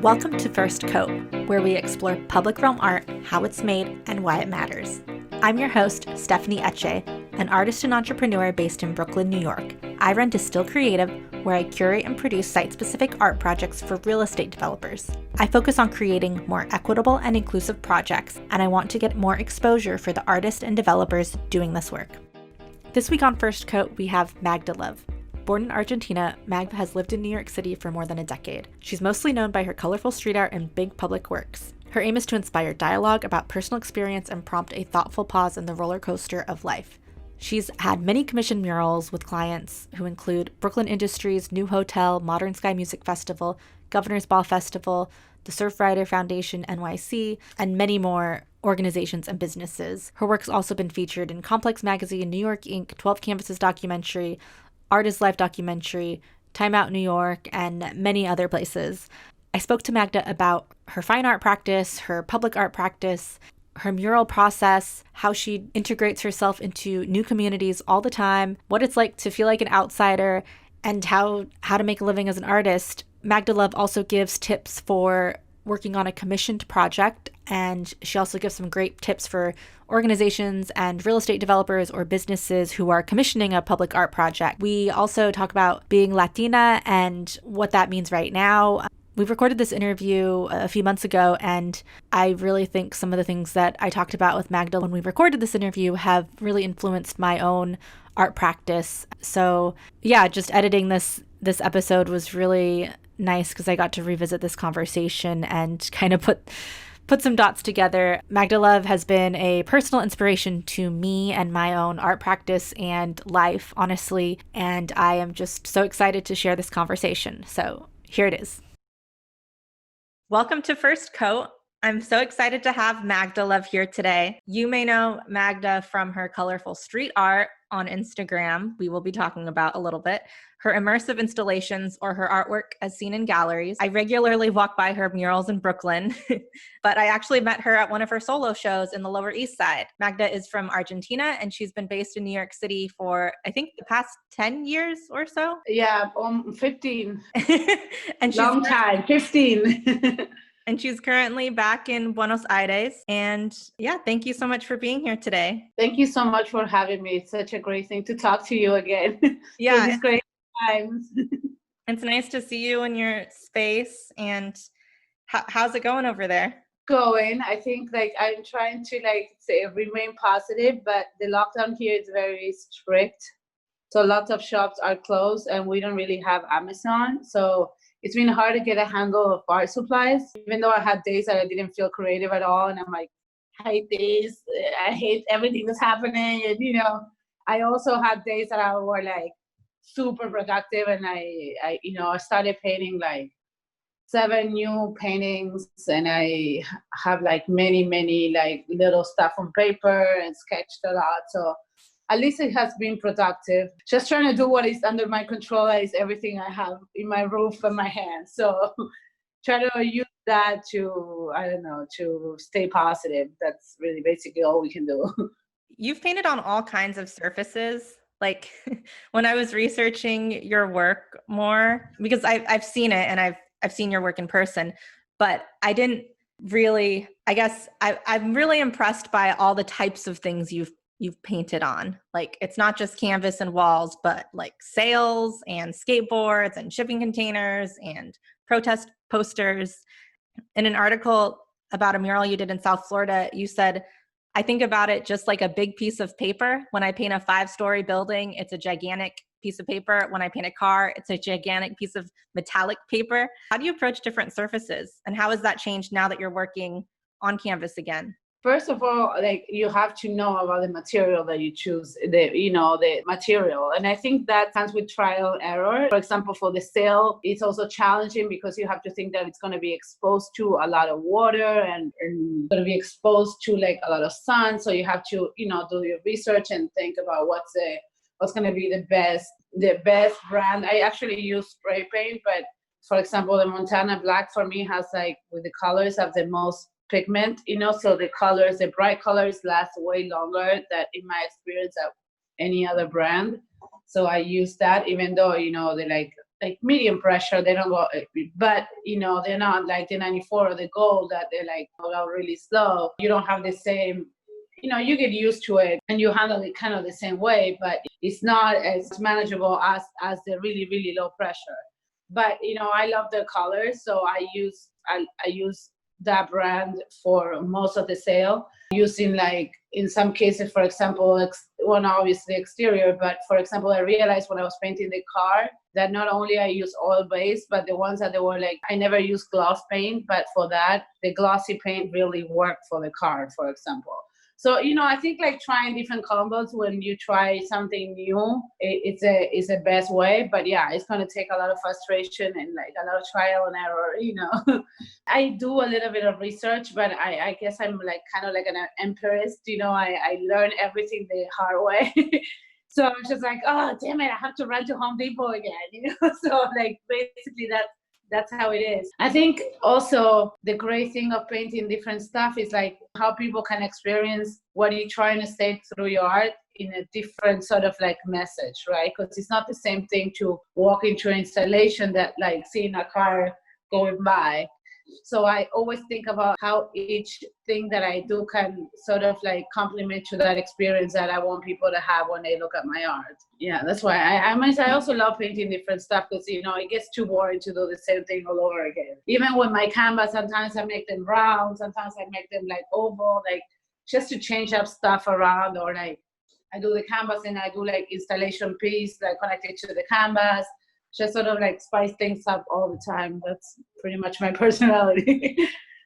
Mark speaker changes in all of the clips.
Speaker 1: Welcome to First Coat, where we explore public realm art, how it's made, and why it matters. I'm your host, Stephanie Etche, an artist and entrepreneur based in Brooklyn, New York. I run Distill Creative, where I curate and produce site-specific art projects for real estate developers. I focus on creating more equitable and inclusive projects, and I want to get more exposure for the artists and developers doing this work. This week on First Coat, we have Magda Love. Born in Argentina, Magda has lived in New York City for more than a decade. She's mostly known by her colorful street art and big public works. Her aim is to inspire dialogue about personal experience and prompt a thoughtful pause in the roller coaster of life. She's had many commissioned murals with clients who include Brooklyn Industries, New Hotel, Modern Sky Music Festival, Governor's Ball Festival, the Surfrider Foundation NYC, and many more organizations and businesses. Her work's also been featured in Complex Magazine, New York Inc., 12 Canvases documentary, Art is Life documentary, Time Out New York, and many other places. I spoke to Magda about her fine art practice, her public art practice, her mural process, how she integrates herself into new communities all the time, what it's like to feel like an outsider, and how to make a living as an artist. Magda Love also gives tips for working on a commissioned project, and she also gives some great tips for organizations and real estate developers or businesses who are commissioning a public art project. We also talk about being Latina and what that means right now. We recorded this interview a few months ago, and I really think some of the things that I talked about with Magda when we recorded this interview have really influenced my own art practice. So yeah, just editing this episode was really nice because I got to revisit this conversation and kind of put some dots together. Magda Love has been a personal inspiration to me and my own art practice and life, honestly, and I am just so excited to share this conversation. So here it is. Welcome to First Coat. I'm so excited to have Magda Love here today. You may know Magda from her colorful street art on Instagram, we will be talking about a little bit, her immersive installations or her artwork as seen in galleries. I regularly walk by her murals in Brooklyn, but I actually met her at one of her solo shows in the Lower East Side. Magda is from Argentina, and she's been based in New York City for, I think, the past 10 years or so.
Speaker 2: Yeah, 15.
Speaker 1: And
Speaker 2: long time, 15.
Speaker 1: And she's currently back in Buenos Aires. And yeah, thank you so much for being here today.
Speaker 2: Thank you so much for having me. It's such a great thing to talk to you again.
Speaker 1: Yeah.
Speaker 2: It's great times.
Speaker 1: It's nice to see you in your space. And how's it going over there?
Speaker 2: Going. I think I'm trying to say remain positive, but the lockdown here is very strict. So lots of shops are closed and we don't really have Amazon. So it's been hard to get a handle of art supplies, even though I had days that I didn't feel creative at all. And I'm like, I hate this. I hate everything that's happening. And, I also had days that I were super productive. And I started painting 7 new paintings. And I have many little stuff on paper and sketched a lot. So at least it has been productive. Just trying to do what is under my control is everything I have in my roof and my hands. So try to use that to stay positive. That's really basically all we can do.
Speaker 1: You've painted on all kinds of surfaces. When I was researching your work more, because I've seen it and I've seen your work in person, but I didn't really, I guess I'm really impressed by all the types of things you've painted on. It's not just canvas and walls, but sails and skateboards and shipping containers and protest posters. In an article about a mural you did in South Florida, you said, I think about it just like a big piece of paper. When I paint a 5-story building, it's a gigantic piece of paper. When I paint a car, it's a gigantic piece of metallic paper. How do you approach different surfaces? And how has that changed now that you're working on canvas again?
Speaker 2: First of all, you have to know about the material that you choose, the material. And I think that comes with trial and error. For example, for the sail, it's also challenging because you have to think that it's going to be exposed to a lot of water and going to be exposed to a lot of sun. So you have to, do your research and think about what's going to be the best brand. I actually use spray paint, but for example, the Montana Black for me has with the colors have the most pigment, so the bright colors last way longer than in my experience at any other brand. So I use that, even though, like medium pressure. They don't go, but you know, they're not like the 94 or the gold that they're like go really slow. You don't have the same, you know, you get used to it and you handle it kind of the same way, but it's not as manageable as the really, really low pressure. But you know, I love the colors, so I use that brand for most of the sale, using like in some cases, for example, one obviously exterior, but for example, I realized when I was painting the car that not only I use oil base, but the ones that they were like, I never use gloss paint, but for that, the glossy paint really worked for the car, for example. So, you know, I think like trying different combos when you try something new, it's a best way. But yeah, it's going to take a lot of frustration and like a lot of trial and error, you know. I do a little bit of research, but I guess I'm like kind of like an empirist, you know, I learn everything the hard way. So I'm just like, oh, damn it, I have to run to Home Depot again, you know. So like basically that's how it is. I think also the great thing of painting different stuff is like how people can experience what you're trying to say through your art in a different sort of like message, right? Because it's not the same thing to walk into an installation that like seeing a car going by. So I always think about how each thing that I do can sort of like complement to that experience that I want people to have when they look at my art. Yeah, that's why I also love painting different stuff, because, you know, it gets too boring to do the same thing all over again. Even with my canvas, sometimes I make them round, sometimes I make them like oval, like just to change up stuff around, or like I do the canvas and I do like installation piece like connected to the canvas. Just sort of like spice things up all the time. That's pretty much my personality.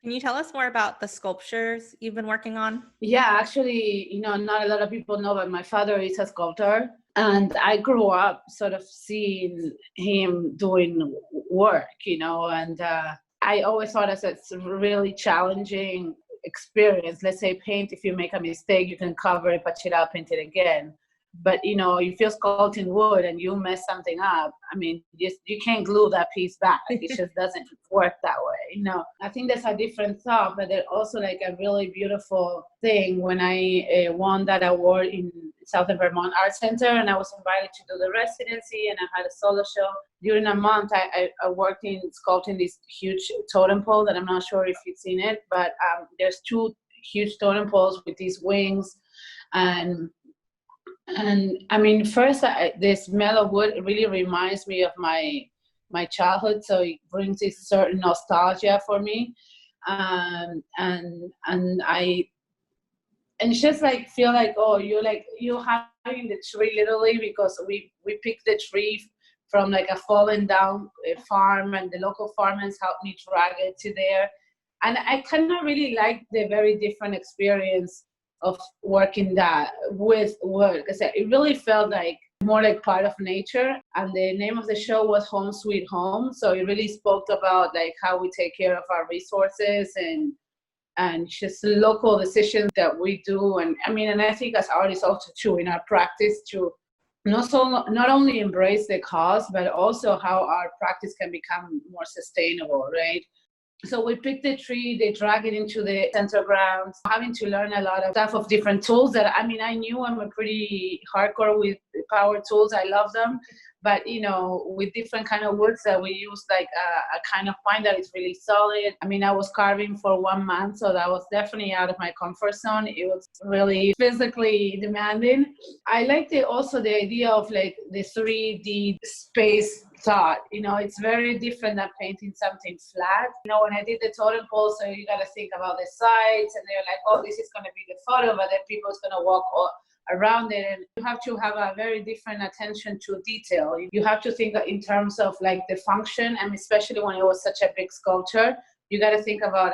Speaker 1: Can you tell us more about the sculptures you've been working on?
Speaker 2: Yeah, actually, you know, not a lot of people know, but my father is a sculptor. And I grew up sort of seeing him doing work, you know, and I always thought it's a really challenging experience. Let's say paint, if you make a mistake, you can cover it, patch it up, paint it again. But, you know, if you're sculpting wood and you mess something up, I mean, you can't glue that piece back. It just doesn't work that way, you know. I think there's a different thought, but there's also like a really beautiful thing when I won that award in Southern Vermont Art Center, and I was invited to do the residency, and I had a solo show. During a month, I worked in sculpting this huge totem pole that I'm not sure if you've seen it, but there's two huge totem poles with these wings. And I mean, first, the smell of wood really reminds me of my childhood, so it brings this certain nostalgia for me, and it's just like feel like, oh, you having the tree literally, because we picked the tree from like a fallen down farm, and the local farmers helped me drag it to there, and I kind of really like the very different experience of working that with wood, because it really felt like more like part of nature. And the name of the show was Home Sweet Home, so it really spoke about like how we take care of our resources and just local decisions that we do. And I mean, and I think as artists also too, in our practice, to not only embrace the cause, but also how our practice can become more sustainable, right? So we picked the tree, they drag it into the center grounds, having to learn a lot of stuff of different tools that, I mean, I knew I'm a pretty hardcore with power tools. I love them. But, you know, with different kind of woods that we use, like a kind of pine that is really solid. I mean, I was carving for 1 month, so that was definitely out of my comfort zone. It was really physically demanding. I like also the idea of like the 3D space thought. You know, it's very different than painting something flat. You know, when I did the totem pole, so you got to think about the sides, and they're like, oh, this is going to be the photo, but then people's going to walk around it, and you have to have a very different attention to detail. You have to think in terms of like the function, and especially when it was such a big sculpture, you got to think about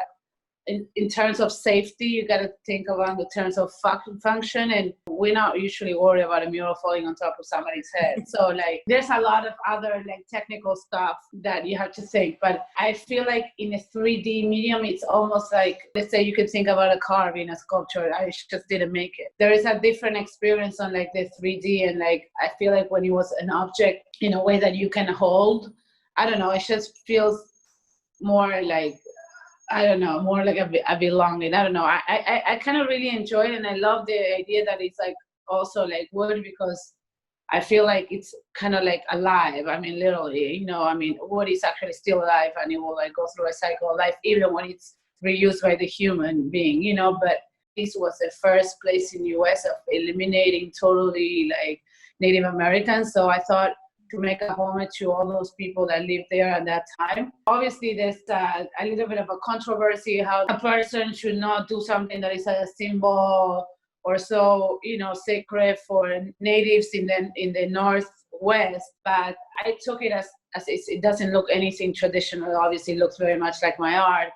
Speaker 2: in terms of safety, you got to think about the terms of function, and we're not usually worried about a mural falling on top of somebody's head. So like there's a lot of other like technical stuff that you have to think. But I feel like in a 3D medium, it's almost like, let's say you could think about a car being a sculpture. I just didn't make it. There is a different experience on like the 3D, and like I feel like when it was an object in a way that you can hold, I don't know, it just feels more like, I don't know, more like a belonging. I don't know. I kind of really enjoy it, and I love the idea that it's like also like wood, because I feel like it's kind of like alive. I mean, literally, wood is actually still alive, and it will like go through a cycle of life even when it's reused by the human being, but this was the first place in the US of eliminating totally like Native Americans. So I thought to make a homage to all those people that lived there at that time. Obviously, there's a little bit of a controversy how a person should not do something that is a symbol or so, sacred for natives in the Northwest. But I took it as it doesn't look anything traditional. Obviously, it looks very much like my art.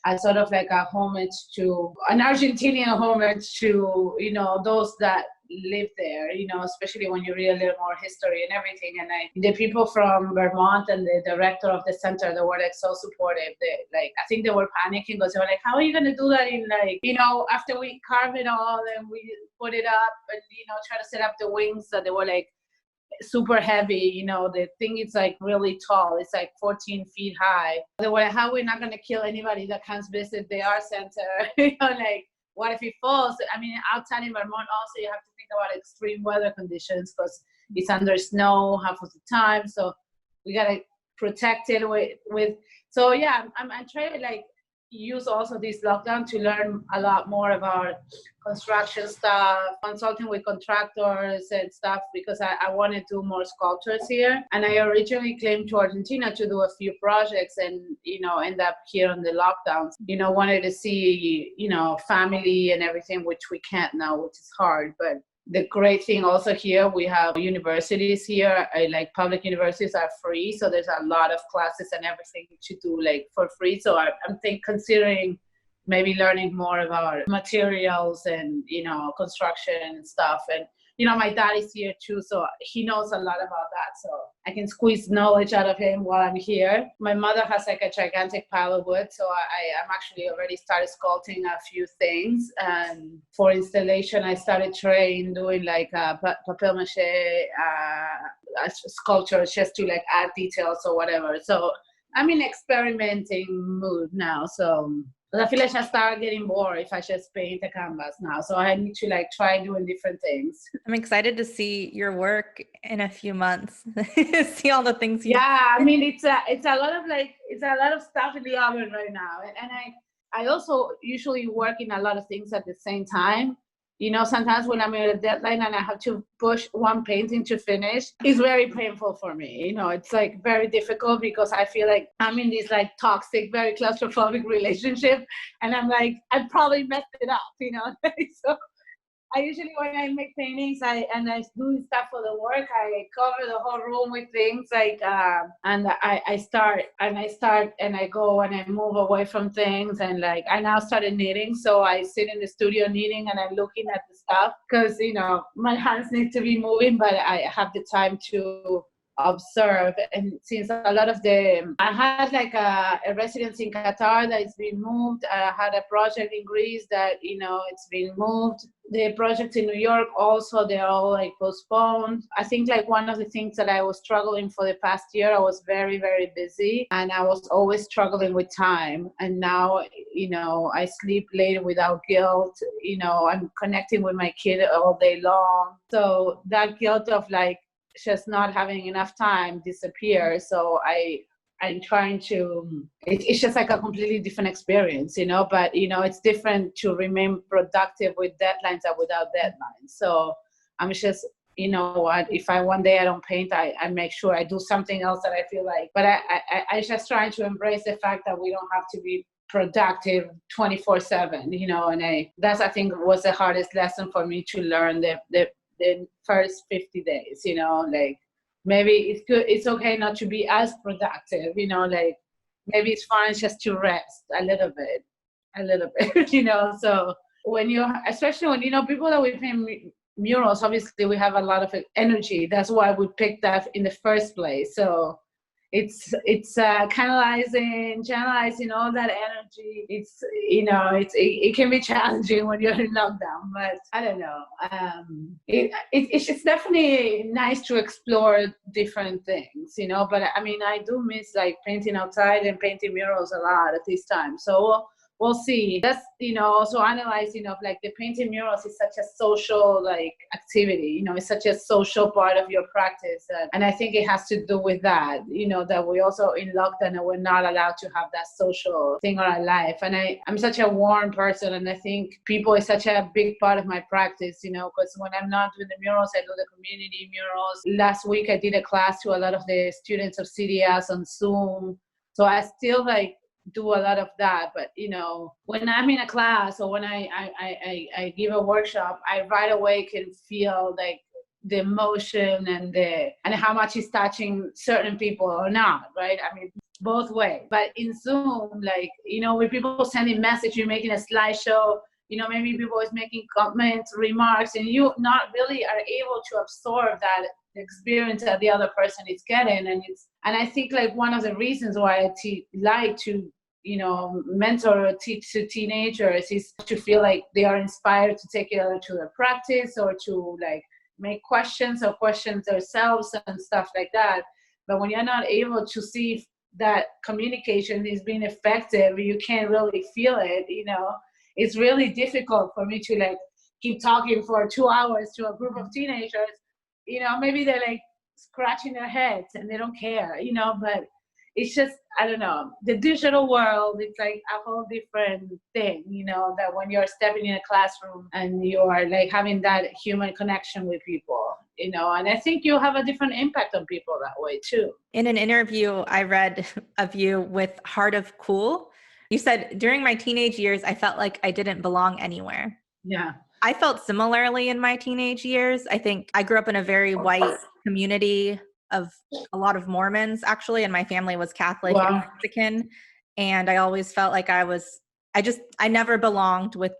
Speaker 2: As sort of like a homage to an Argentinian homage to, those that live there, especially when you read a little more history and everything. And the people from Vermont and the director of the center, they were like so supportive. I think they were panicking because they were like, how are you going to do that in after we carve it all and we put it up and, try to set up the wings that they were like, super heavy, the thing is like really tall. It's like 14 feet high. They were like, how we're not going to kill anybody that comes visit the art center? Like, what if it falls? I mean, outside in Vermont also you have to think about extreme weather conditions because it's under snow half of the time. So we got to protect it with so yeah, I'm trying to like use also this lockdown to learn a lot more about construction stuff, consulting with contractors and stuff, because I want to do more sculptures here. And I originally came to Argentina to do a few projects and, end up here on the lockdowns, wanted to see, family and everything, which we can't now, which is hard. But the great thing also here, we have universities here, like public universities are free. So there's a lot of classes and everything to do like for free. So I'm considering maybe learning more about materials and, construction and stuff. And, my dad is here too, so he knows a lot about that. So I can squeeze knowledge out of him while I'm here. My mother has like a gigantic pile of wood. So I'm actually already started sculpting a few things. And for installation, I started doing like papier mâché sculptures just to like add details or whatever. So I'm in experimenting mood now. So I feel like I start getting bored if I just paint a canvas now. So I need to like try doing different things.
Speaker 1: I'm excited to see your work in a few months. See all the things.
Speaker 2: Yeah, I mean it's a lot of stuff in the oven right now, and I also usually work in a lot of things at the same time. Sometimes when I'm at a deadline and I have to push one painting to finish, it's very painful for me. It's like very difficult because I feel like I'm in this like toxic, very claustrophobic relationship. And I'm like, I probably messed it up, So I usually, when I make paintings, I do stuff for the work, I cover the whole room with things like, and I start and I go and I move away from things. And like, I now started knitting. So I sit in the studio knitting and I'm looking at the stuff because, my hands need to be moving, but I have the time to observe. And since a lot of I had like a residency in Qatar that is being moved. I had a project in Greece that, it's been moved. The projects in New York also, they're all like postponed. I think like one of the things that I was struggling for the past year, I was very, very busy and I was always struggling with time. And now, I sleep late without guilt. I'm connecting with my kid all day long. So that guilt of like just not having enough time disappears. So I'm trying to, it's just like a completely different experience, but, it's different to remain productive with deadlines than without deadlines. So I'm just, if one day I don't paint, I make sure I do something else that I feel like, but I just trying to embrace the fact that we don't have to be productive 24/7, and that's, I think, was the hardest lesson for me to learn the first 50 days, like, maybe it's okay not to be as productive, like maybe it's fine just to rest a little bit, so especially when, people that we paint murals, obviously we have a lot of energy. That's why we picked that in the first place. So it's channelizing all that energy. It can be challenging when you're in lockdown, but I don't know. It's definitely nice to explore different things, but I mean, I do miss like painting outside and painting murals a lot at this time. So we'll see. That's, also analyzing of like the painting murals is such a social like activity, it's such a social part of your practice. And I think it has to do with that, that we also in lockdown and we're not allowed to have that social thing in our life. And I'm such a warm person, and I think people is such a big part of my practice, because when I'm not doing the murals, I do the community murals. Last week I did a class to a lot of the students of CDS on Zoom. So I still like do a lot of that. But when I'm in a class or when I give a workshop, I right away can feel like the emotion and how much it's touching certain people or not, right? I mean, both ways. But in Zoom, like, with people sending message, you're making a slideshow, maybe people is making comments, remarks, and you not really are able to absorb that experience that the other person is getting. And I think like one of the reasons why I like to mentor or teach to teenagers is to feel like they are inspired to take it either to their practice or to like make questions or questions themselves and stuff like that. But when you're not able to see if that communication is being effective, you can't really feel it, it's really difficult for me to like keep talking for 2 hours to a group of teenagers. Maybe they're like scratching their heads and they don't care, but it's just, I don't know, the digital world, it's like a whole different thing, that when you're stepping in a classroom and you are like having that human connection with people, and I think you have a different impact on people that way too.
Speaker 1: In an interview I read of you with Heart of Cool, you said, during my teenage years, I felt like I didn't belong anywhere.
Speaker 2: Yeah.
Speaker 1: I felt similarly in my teenage years. I think I grew up in a very white community of a lot of Mormons, actually, and my family was Catholic and Mexican. And I always felt like I never belonged with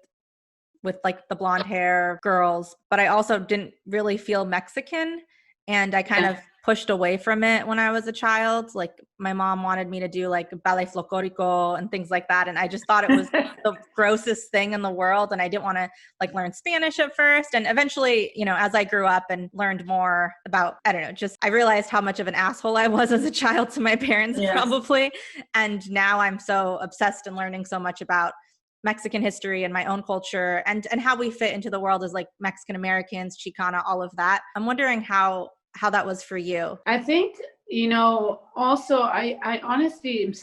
Speaker 1: like the blonde hair girls, but I also didn't really feel Mexican. And I kind of pushed away from it when I was a child. Like my mom wanted me to do like ballet folklorico and things like that. And I just thought it was the grossest thing in the world. And I didn't want to like learn Spanish at first. And eventually, as I grew up and learned more about, I don't know, just I realized how much of an asshole I was as a child to my parents, probably. And now I'm so obsessed and learning so much about Mexican history and my own culture and how we fit into the world as like Mexican Americans, Chicana, all of that. I'm wondering how that was for you.
Speaker 2: I think, also I honestly am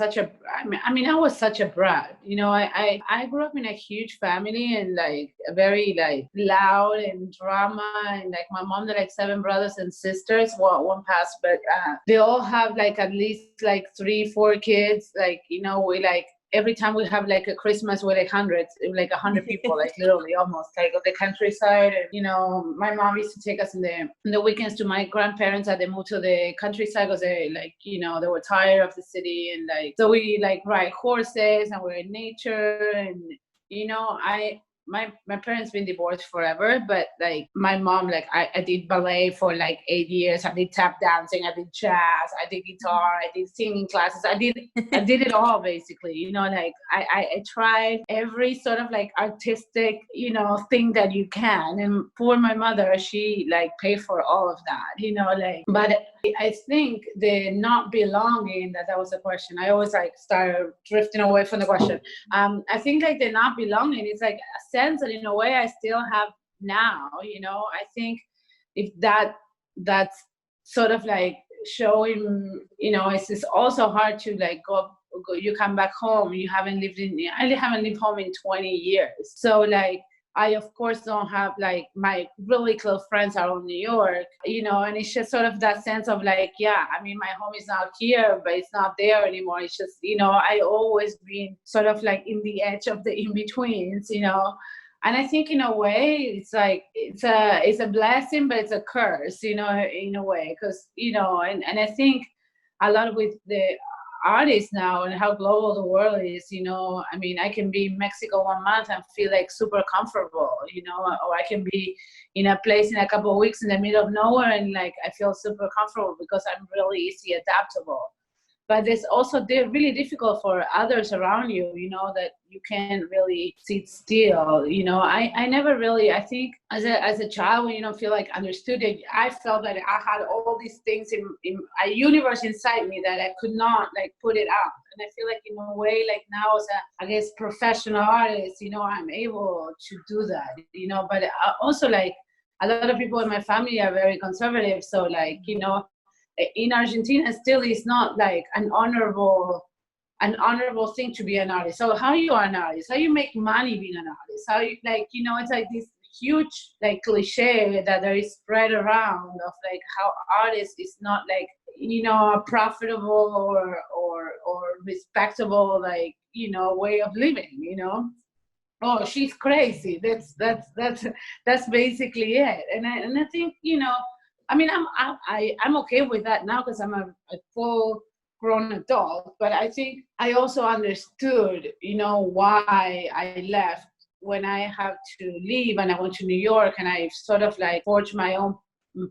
Speaker 2: I was such a brat. I grew up in a huge family and like a very like loud and drama, and like my mom had like 7 brothers and sisters. Well, one passed, but they all have like at least like 3-4 kids. Like, we like every time we have like a Christmas with like hundreds, like 100 people, like literally almost like on the countryside. And, my mom used to take us in the weekends to my grandparents that they moved to the countryside because they like, they were tired of the city. And like, so we like ride horses and we're in nature. And, my parents been divorced forever, but like my mom, like I did ballet for like 8 years. I did tap dancing, I did jazz, I did guitar, I did singing classes. I did it all basically, like I tried every sort of like artistic, thing that you can. And poor my mother, she like paid for all of that, but I think the not belonging, that was a question. I always like start drifting away from the question. I think like the not belonging is like a sense that in a way I still have now, I think if that's sort of like showing, it's also hard to like go, you come back home, I haven't lived home in 20 years. So like, I, of course, don't have like my really close friends are in New York, and it's just sort of that sense of like, my home is not here, but it's not there anymore. It's just, I always been sort of like in the edge of the in-betweens, and I think in a way it's like, it's a blessing, but it's a curse, in a way, because, and I think a lot with the artists now and how global the world is, I can be in Mexico 1 month and feel like super comfortable, or I can be in a place in a couple of weeks in the middle of nowhere and like I feel super comfortable because I'm really easy adaptable. but it's also really difficult for others around you, that you can't really sit still. I never really, I think as a child, when you don't feel like understood it, I felt that I had all these things in a universe inside me that I could not like put it out. And I feel like in a way, like now as a, I guess, professional artist, I'm able to do that, but also like a lot of people in my family are very conservative. So like, in Argentina still is not like an honorable thing to be an artist. So how you are an artist, how you make money being an artist, how you like, it's like this huge like cliche that there is spread around of like how artist is not like, a profitable or respectable like, way of living, oh, she's crazy. That's basically it. And I think, I mean, I'm okay with that now because I'm a full grown adult, but I think I also understood, why I left when I have to leave and I went to New York and I sort of like forged my own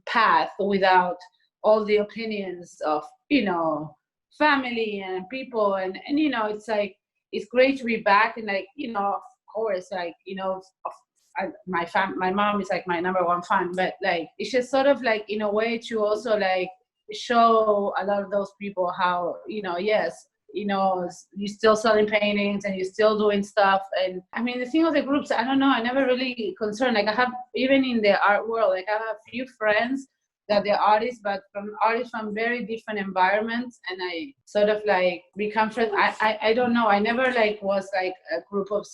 Speaker 2: path without all the opinions of, family and people. And it's like, it's great to be back. And like, of course, like, my mom is like my number one fan, but like, it's just sort of like in a way to also like show a lot of those people how, yes, you're still selling paintings and you're still doing stuff. And I mean, the thing of the groups, I don't know, I never really concerned. Like I have, even in the art world, like I have a few friends that they're artists, but from artists from very different environments, and I sort of like become friends. I don't know. I never like was like a group of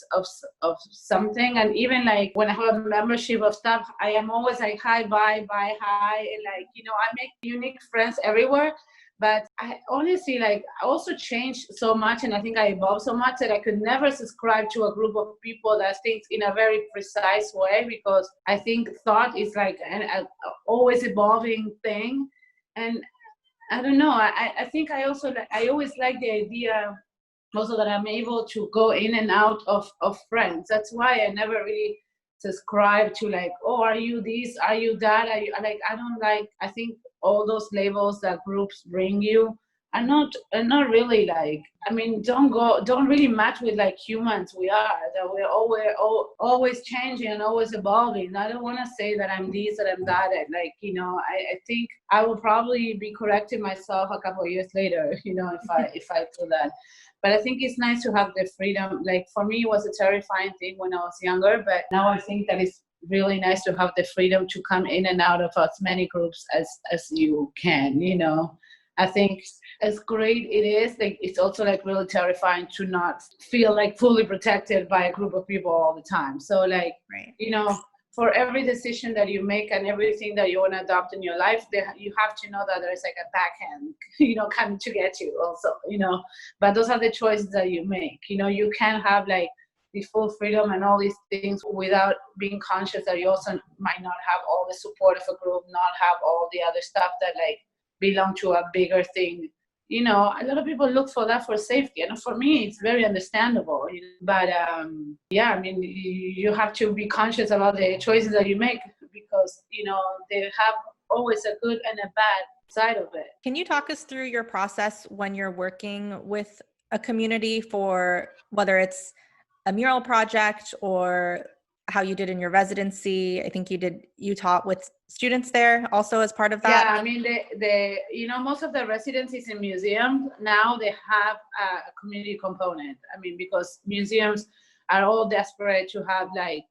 Speaker 2: something, and even like when I have a membership of stuff, I am always like hi, bye, hi, and like I make unique friends everywhere. But I honestly, like, I also changed so much, and I think I evolved so much that I could never subscribe to a group of people that thinks in a very precise way, because I think thought is like an always evolving thing. And I don't know, I think I always like the idea also that I'm able to go in and out of friends. That's why I never really subscribe to like, oh, are you this, are you that, are you like, I don't like, I think all those labels that groups bring you are not really like, I mean, don't really match with like humans we are, that we're always changing and always evolving. I don't want to say that I'm this, that I'm that, and like, I think I will probably be correcting myself a couple of years later, if I do that. But I think it's nice to have the freedom. Like for me, it was a terrifying thing when I was younger, but now I think that it's really nice to have the freedom to come in and out of as many groups as you can. I think as great it is, like it's also like really terrifying to not feel like fully protected by a group of people all the time. So like,
Speaker 1: right.
Speaker 2: For every decision that you make and everything that you want to adopt in your life, you have to know that there's like a backhand, coming to get you also, but those are the choices that you make. You can have like the full freedom and all these things without being conscious that you also might not have all the support of a group, not have all the other stuff that like belong to a bigger thing. A lot of people look for that for safety, and for me it's very understandable, but yeah, I mean, you have to be conscious about the choices that you make, because they have always a good and a bad side of it.
Speaker 1: Can you talk us through your process when you're working with a community, for whether it's a mural project or how you did in your residency? I think you taught with students there also as part of that.
Speaker 2: Yeah, I mean, most of the residencies in museums now, they have a community component. I mean, because museums are all desperate to have like,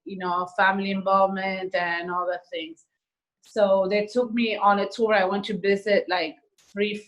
Speaker 2: family involvement and all the things. So they took me on a tour. I went to visit like 3-4,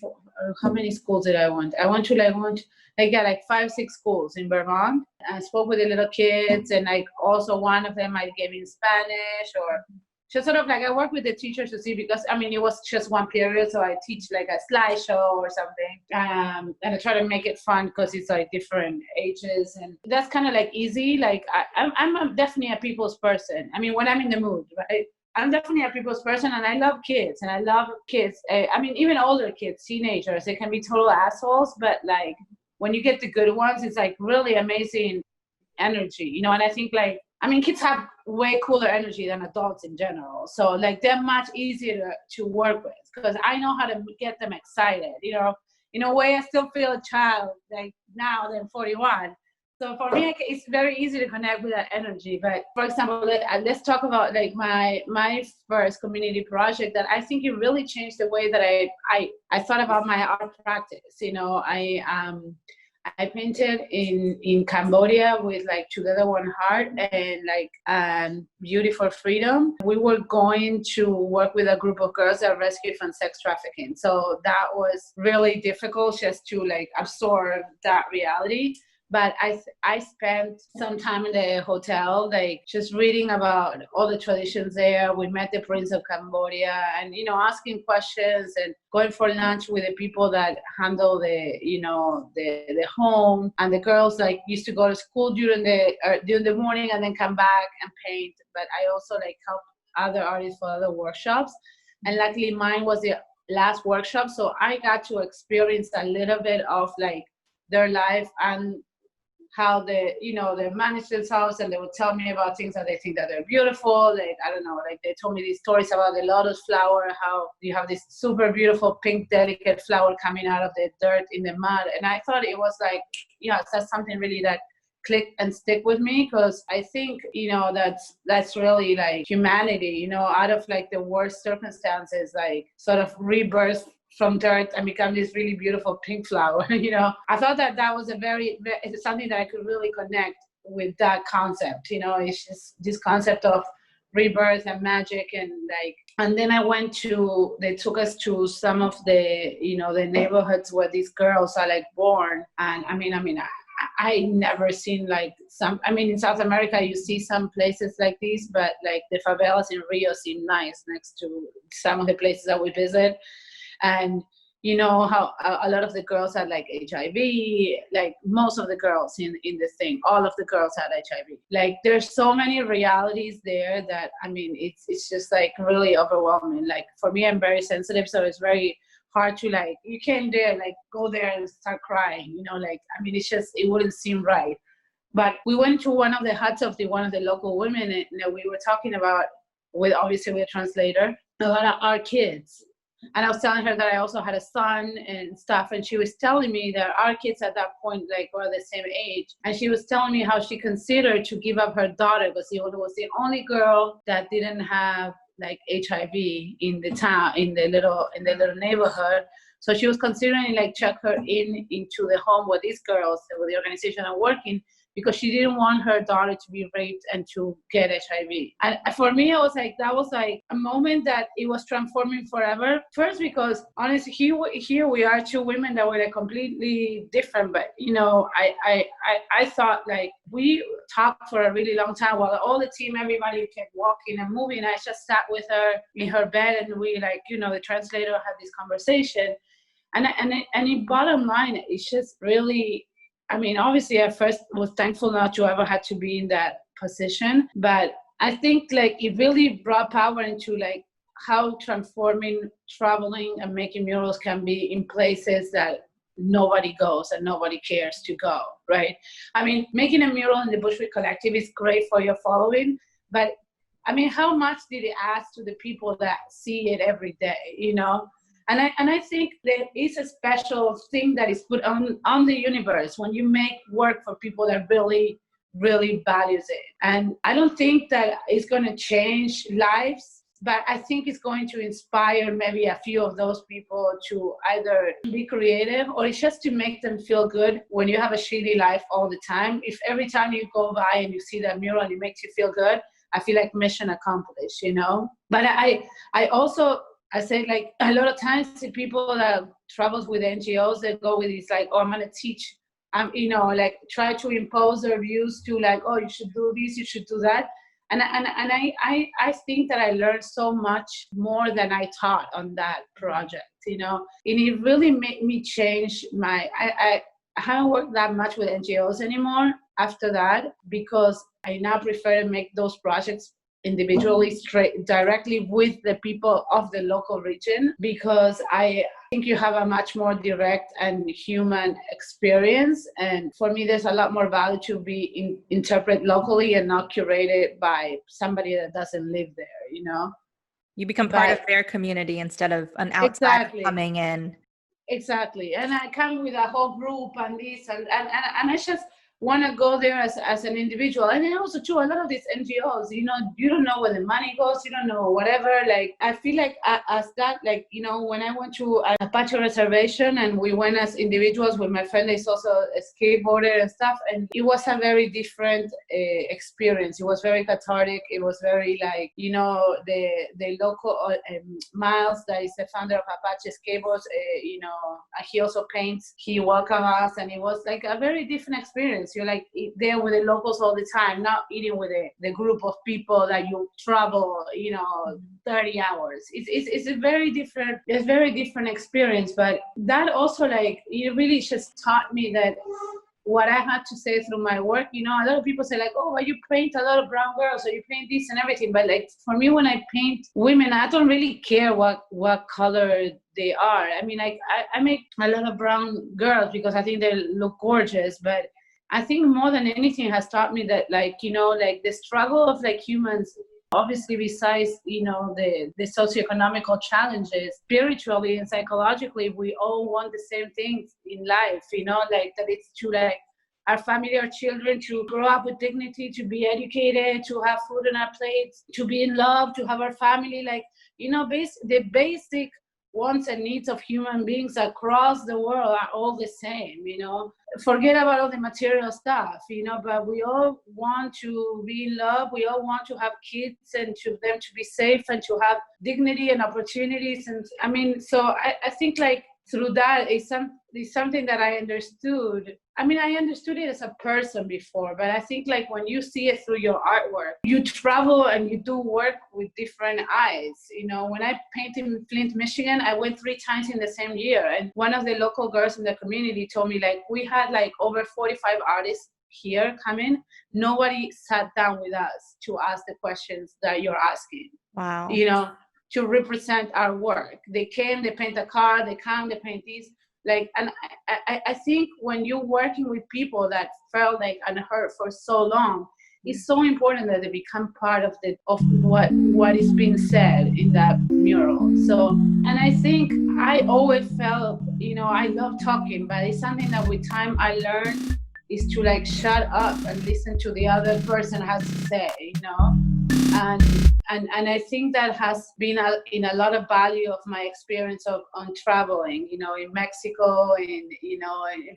Speaker 2: how many schools did I went? I went to like 5-6 schools in Vermont. I spoke with the little kids, and like also one of them I gave in Spanish, or just sort of like I work with the teachers to see, because I mean, it was just one period, so I teach like a slideshow or something, and I try to make it fun because it's like different ages, and that's kind of like easy. Like I'm definitely a people's person. I mean, when I'm in the mood, right? I'm definitely a people's person, and I love kids, and I love kids. I mean, even older kids, teenagers, they can be total assholes, but like when you get the good ones, it's like really amazing energy, and I think like, I mean, kids have way cooler energy than adults in general. So like they're much easier to work with, because I know how to get them excited, in a way, I still feel a child, like now that I'm 41. So for me, it's very easy to connect with that energy. But for example, let's talk about like my first community project that I think it really changed the way that I thought about my art practice. You know, I painted in Cambodia with like Together One Heart and like Beauty for Freedom. We were going to work with a group of girls that are rescued from sex trafficking. So that was really difficult just to like absorb that reality. But I spent some time in the hotel, like just reading about all the traditions there. We met the Prince of Cambodia and, you know, asking questions and going for lunch with the people that handle the, you know, the home. And the girls like used to go to school during the morning and then come back and paint. But I also like helped other artists for other workshops. And luckily mine was the last workshop. So I got to experience a little bit of like their life and how they manage themselves, and they would tell me about things that they think that they're beautiful. Like, I don't know, like they told me these stories about the lotus flower, how you have this super beautiful pink, delicate flower coming out of the dirt in the mud. And I thought it was like, yeah, that's something really that click and stick with me, because I think, you know, that's really like humanity, you know, out of like the worst circumstances, like sort of rebirth from dirt and become this really beautiful pink flower. You know, I thought that was it's something that I could really connect with that concept. You know, it's just this concept of rebirth and magic. And then they took us to some of the, you know, the neighborhoods where these girls are like born. And I never seen like in South America, you see some places like these, but like the favelas in Rio seem nice next to some of the places that we visit. And you know how a lot of the girls had like HIV, like most of the girls in the thing, all of the girls had HIV. Like there's so many realities there that, I mean, it's just like really overwhelming. Like for me, I'm very sensitive, so it's very hard to like, you can't dare like go there and start crying, you know, like, I mean, it wouldn't seem right. But we went to one of the huts of one of the local women, and you know, we were talking about, obviously with a translator, about our kids. And I was telling her that I also had a son and stuff. And she was telling me that our kids at that point, like, were the same age. And she was telling me how she considered to give up her daughter because it was the only girl that didn't have like HIV in the town, in the little neighborhood. So she was considering like check her into the home where these girls, with the organization are working, because she didn't want her daughter to be raped and to get HIV. And for me, it was like, that was like a moment that it was transforming forever. First, because honestly, here we are, two women that were like completely different. But, you know, I thought like, we talked for a really long time while all the team, everybody kept walking and moving. I just sat with her in her bed, and we like, you know, the translator had this conversation. And in bottom line, it's just really, I mean, obviously, I first was thankful not to ever had to be in that position. But I think like it really brought power into like how transforming traveling and making murals can be in places that nobody goes and nobody cares to go, right? I mean, making a mural in the Bushwick Collective is great for your following, but I mean, how much did it add to the people that see it every day, you know? And I think there is a special thing that is put on the universe when you make work for people that really, really values it. And I don't think that it's going to change lives, but I think it's going to inspire maybe a few of those people to either be creative, or it's just to make them feel good when you have a shitty life all the time. If every time you go by and you see that mural and it makes you feel good, I feel like mission accomplished, you know? But I say, like, a lot of times the people that travels with NGOs, they go with this, like, oh, I'm going to teach, you know, like, try to impose their views to, like, oh, you should do this, you should do that. And I think that I learned so much more than I taught on that project, you know. And it really made me change I haven't worked that much with NGOs anymore after that, because I now prefer to make those projects individually, straight directly with the people of the local region, because I think you have a much more direct and human experience. And for me, there's a lot more value to be interpreted locally and not curated by somebody that doesn't live there, you know?
Speaker 1: You become part of their community instead of an outsider coming in.
Speaker 2: Exactly. And I come with a whole group and this and I just want to go there as an individual. And then also too, a lot of these NGOs, you don't know where the money goes, you don't know whatever. Like I feel like as that, like, when I went to a Apache reservation and we went as individuals with my friend, is also a skateboarder and stuff. And it was a very different experience. It was very cathartic. It was very like, the local Miles, that is the founder of Apache Skateboards, he also paints. He welcomed us, and it was like a very different experience. You're like there with the locals all the time, not eating with the group of people that you travel, 30 hours. It's a very different experience. But that also, like, it really just taught me that what I had to say through my work, a lot of people say like, oh, well, you paint a lot of brown girls, or you paint this and everything. But like for me, when I paint women, I don't really care what color they are. I mean, like I make a lot of brown girls because I think they look gorgeous. But I think more than anything has taught me that, like, like the struggle of like humans, obviously besides, the socioeconomical challenges, spiritually and psychologically, we all want the same things in life, like that it's to like our family, our children, to grow up with dignity, to be educated, to have food on our plates, to be in love, to have our family, like, the basic wants and needs of human beings across the world are all the same. Forget about all the material stuff, but we all want to be in love. We all want to have kids and to them to be safe and to have dignity and opportunities. And I mean, so I think like through that is something that I understood. I mean, I understood it as a person before, but I think like when you see it through your artwork, you travel and you do work with different eyes. When I painted in Flint, Michigan, I went 3 times in the same year. And one of the local girls in the community told me like, we had like over 45 artists here coming. Nobody sat down with us to ask the questions that you're asking.
Speaker 1: Wow.
Speaker 2: To represent our work. They came, they paint a car, they come, they paint these. Like, and I think when you're working with people that felt like unheard for so long, it's so important that they become part of what is being said in that mural. So, and I think I always felt, I love talking, but it's something that with time I learned is to like shut up and listen to the other person has to say, And I think that has been in a lot of value of my experience on traveling, in Mexico, in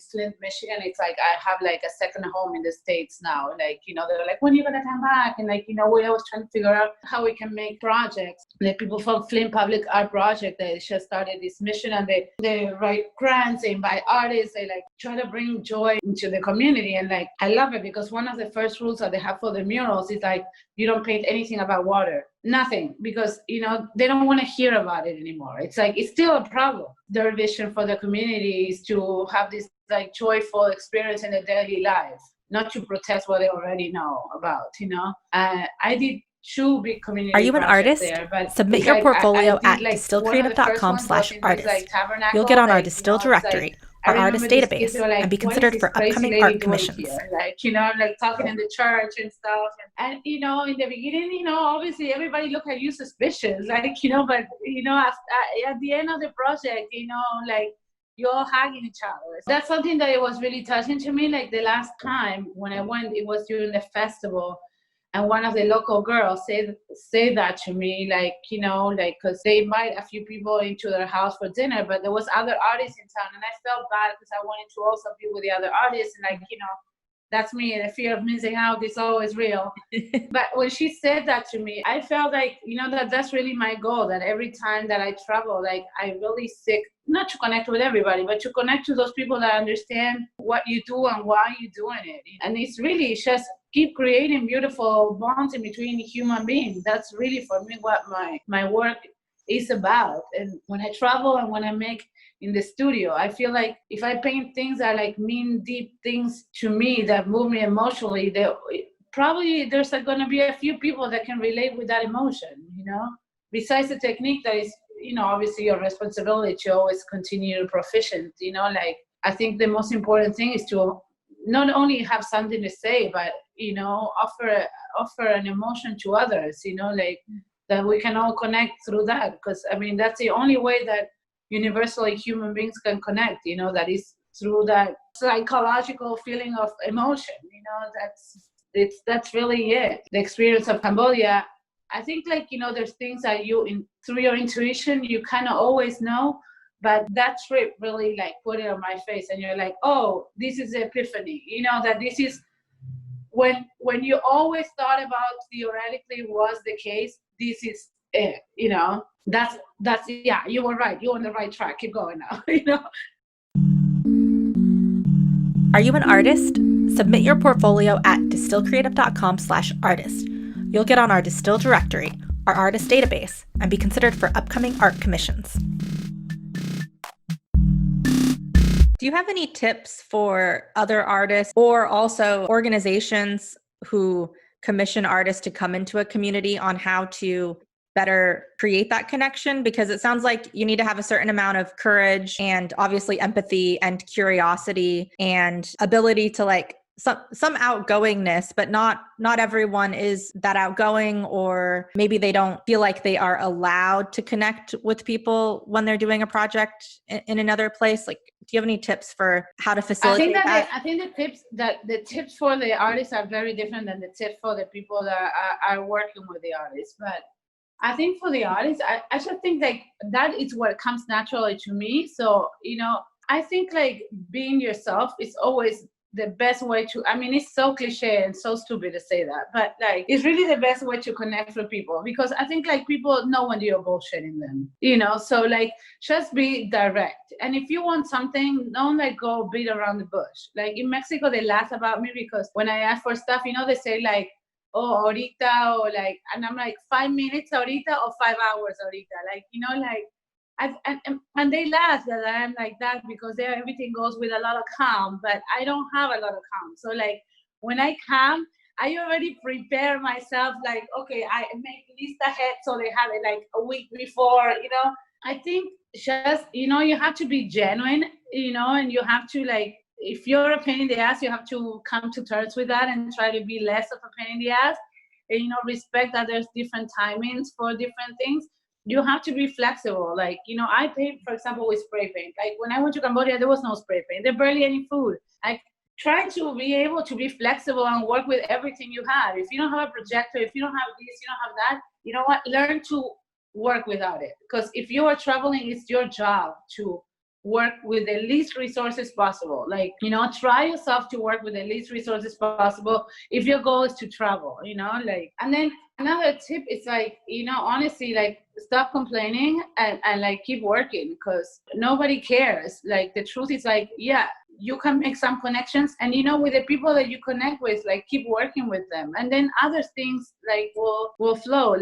Speaker 2: Flint, Michigan. It's like I have like a second home in the States now. Like, they're like, when are you going to come back? And like, we always trying to figure out how we can make projects. The people from Flint Public Art Project, they just started this mission, and they write grants, they invite artists, they like try to bring joy into the community. And like, I love it because one of the first rules that they have for the murals is like, you don't paint anything about water. Nothing, because they don't want to hear about it anymore. It's like it's still a problem. Their vision for the community is to have this like joyful experience in their daily life, not to protest what they already know about. I did 2 big community.
Speaker 1: Are you an artist?
Speaker 2: There, but
Speaker 1: submit your
Speaker 2: like,
Speaker 1: portfolio
Speaker 2: I
Speaker 1: at
Speaker 2: did, like,
Speaker 1: distillcreative.com/artist.
Speaker 2: Like,
Speaker 1: You'll get on our
Speaker 2: like,
Speaker 1: Distill directory, our artist database, and be considered for upcoming art commissions.
Speaker 2: Like, I'm like talking in the church and stuff. And in the beginning, obviously everybody looked at you suspicious, like, but, at the end of the project, like, you're all hugging each other. That's something that it was really touching to me. Like the last time when I went, it was during the festival. And one of the local girls said that to me, like, like, because they invite a few people into their house for dinner, but there was other artists in town, and I felt bad because I wanted to also be with the other artists, and like, that's me, the fear of missing out is always real. But when she said that to me, I felt like, that's really my goal, that every time that I travel, like, I really seek, not to connect with everybody, but to connect to those people that understand what you do and why you're doing it. And it's really just keep creating beautiful bonds in between human beings. That's really for me what my work is about. And when I travel and when I make in the studio, I feel like if I paint things that like mean deep things to me that move me emotionally, probably there's going to be a few people that can relate with that emotion, besides the technique that is, obviously your responsibility to always continue proficient, like, I think the most important thing is to not only have something to say, but, offer an emotion to others, like that we can all connect through that. Because I mean, that's the only way that universally human beings can connect, that is through that psychological feeling of emotion, that's really it. The experience of Cambodia, I think there's things that through your intuition, you kind of always know, but that trip really put it on my face, and you're like, oh, this is the epiphany, that this is when you always thought about theoretically was the case, this is it, that's yeah, you were right, you're on the right track, keep going now.
Speaker 1: Are you an artist? Submit your portfolio at distillcreative.com/artist. You'll get on our Distill directory, our artist database, and be considered for upcoming art commissions. Do you have any tips for other artists or also organizations who commission artists to come into a community on how to better create that connection? Because it sounds like you need to have a certain amount of courage and obviously empathy and curiosity and ability to some outgoingness, but not everyone is that outgoing, or maybe they don't feel like they are allowed to connect with people when they're doing a project in another place. Do you have any tips for how to facilitate that?
Speaker 2: I think the tips for the artists are very different than the tips for the people that are working with the artists. But I think for the artists, I just think that is what comes naturally to me. So, I think being yourself is always the best way to, it's so cliche and so stupid to say that, but it's really the best way to connect with people, because I think people know when you're bullshitting them, so just be direct. And if you want something, don't go beat around the bush. In Mexico, they laugh about me because when I ask for stuff, they say oh, ahorita, or and I'm 5 minutes ahorita or 5 hours ahorita, and they laugh that I'm like that because everything goes with a lot of calm, but I don't have a lot of calm. So when I come, I already prepare myself, okay, I make list ahead so they have it a week before, I think just, you have to be genuine, and you have to if you're a pain in the ass, you have to come to terms with that and try to be less of a pain in the ass, and, respect that there's different timings for different things. You have to be flexible. I paint, for example, with spray paint. When I went to Cambodia, there was no spray paint. There barely any food. I try to be able to be flexible and work with everything you have. If you don't have a projector, if you don't have this, you don't have that, you know what? Learn to work without it. Because if you are traveling, it's your job to work with the least resources possible. Try yourself to work with the least resources possible if your goal is to travel, and then another tip is honestly, stop complaining and keep working, because nobody cares. The truth is yeah, you can make some connections, and with the people that you connect with, keep working with them, and then other things will flow.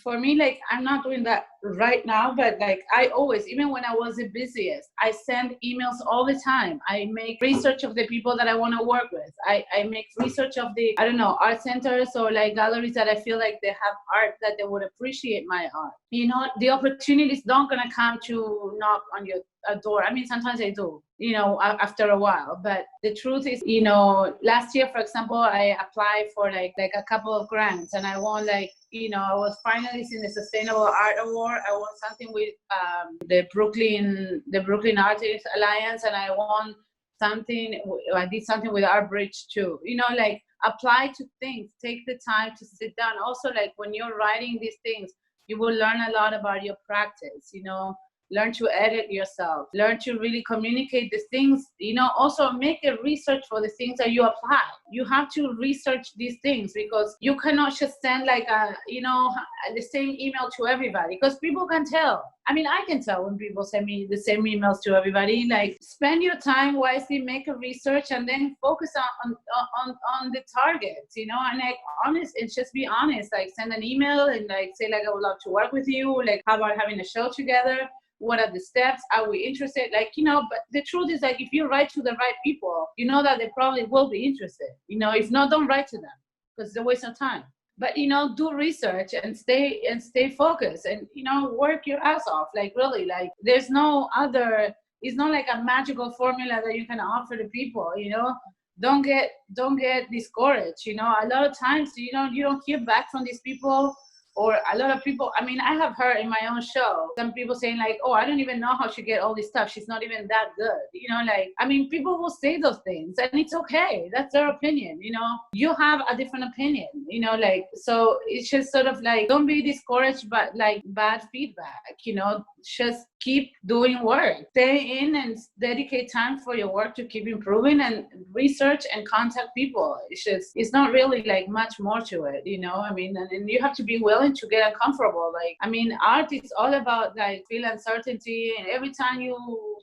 Speaker 2: For me, I'm not doing that right now, but I always, even when I was the busiest, I send emails all the time. I make research of the people that I want to work with. I make research of the, art centers or galleries that I feel they have art that they would appreciate my art. The opportunities don't gonna come to knock on your door. Sometimes they do, after a while, but the truth is, last year, for example, I applied for a couple of grants, and I won I was finalist in the Sustainable Art Award. I won something with the Brooklyn Artists Alliance, and I won something. I did something with Art Bridge too. Apply to things. Take the time to sit down. Also, when you're writing these things, you will learn a lot about your practice. Learn to edit yourself, learn to really communicate the things, also make a research for the things that you apply. You have to research these things, because you cannot just send the same email to everybody, because people can tell. I can tell when people send me the same emails to everybody. Spend your time wisely, make a research, and then focus on the targets, and honest, and just be honest. Send an email and say I would love to work with you. How about having a show together? What are the steps? Are we interested? But the truth is if you write to the right people, that they probably will be interested. If not, don't write to them, because it's a waste of time. But do research and stay focused, and work your ass off. Really, there's no other. It's not a magical formula that you can offer to people. Don't get discouraged. A lot of times, you don't hear back from these people, or a lot of people, I mean, I have heard in my own show, some people saying like, oh, I don't even know how she get all this stuff. She's not even that good. You know, like, I mean, people will say those things and it's okay. That's their opinion. You know, you have a different opinion, you know, like, so it's just sort of like, don't be discouraged by like bad feedback, you know, just keep doing work, stay in and dedicate time for your work to keep improving and research and contact people. It's not really like much more to it, you know. I mean, and you have to be willing to get uncomfortable. Like, I mean, art is all about like feel uncertainty, and every time you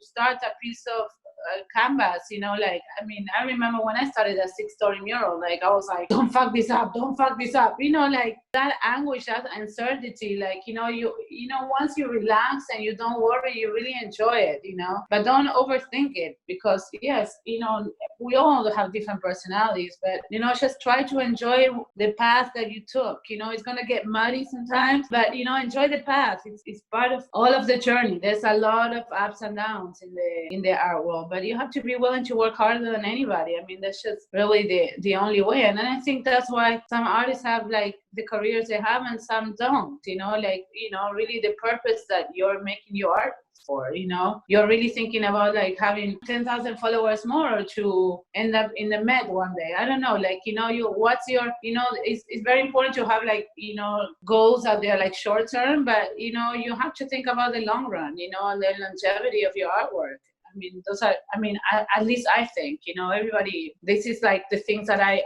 Speaker 2: start a piece of canvas, you know, like, I mean, I remember when I started a 6-story mural, like I was like, don't fuck this up, you know, like that anguish, that uncertainty, like, you know, once you relax and you don't worry, you really enjoy it, you know, but don't overthink it, because yes, you know, we all have different personalities, but, you know, just try to enjoy the path that you took. You know, it's going to get muddy sometimes, but, you know, enjoy the path. It's part of all of the journey. There's a lot of ups and downs in the art world, but you have to be willing to work harder than anybody. I mean, that's just really the only way. And then I think that's why some artists have like the careers they have and some don't, you know, like, you know, really the purpose that you're making your art for, you know, you're really thinking about like having 10,000 followers more to end up in the Met one day. I don't know, like, you know, what's your, you know, it's very important to have like, you know, goals out there like short term, but, you know, you have to think about the long run, you know, and the longevity of your artwork. I mean, those are, I mean, at least I think, you know, everybody, this is like the things that I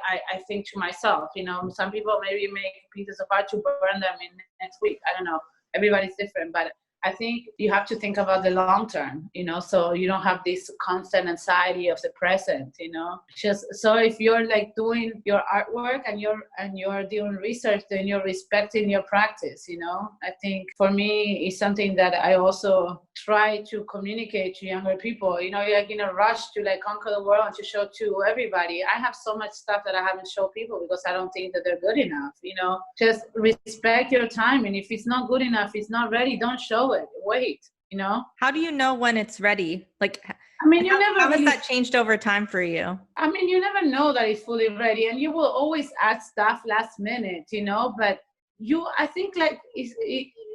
Speaker 2: think to myself, you know, some people maybe make pieces of art to burn them in next week. I don't know. Everybody's different, but I think you have to think about the long term, you know, so you don't have this constant anxiety of the present, you know. Just so if you're like doing your artwork and you're doing research, then you're respecting your practice, you know. I think for me it's something that I also try to communicate to younger people. You know, you're like in a rush to like conquer the world and to show to everybody. I have so much stuff that I haven't shown people because I don't think that they're good enough, you know. Just respect your time, and if it's not good enough, it's not ready, don't show it. Wait, you know.
Speaker 1: How do you know when it's ready? Like,
Speaker 2: I mean,
Speaker 1: how has that changed over time for you?
Speaker 2: I mean, you never know that it's fully ready, and you will always add stuff last minute, you know. But I think like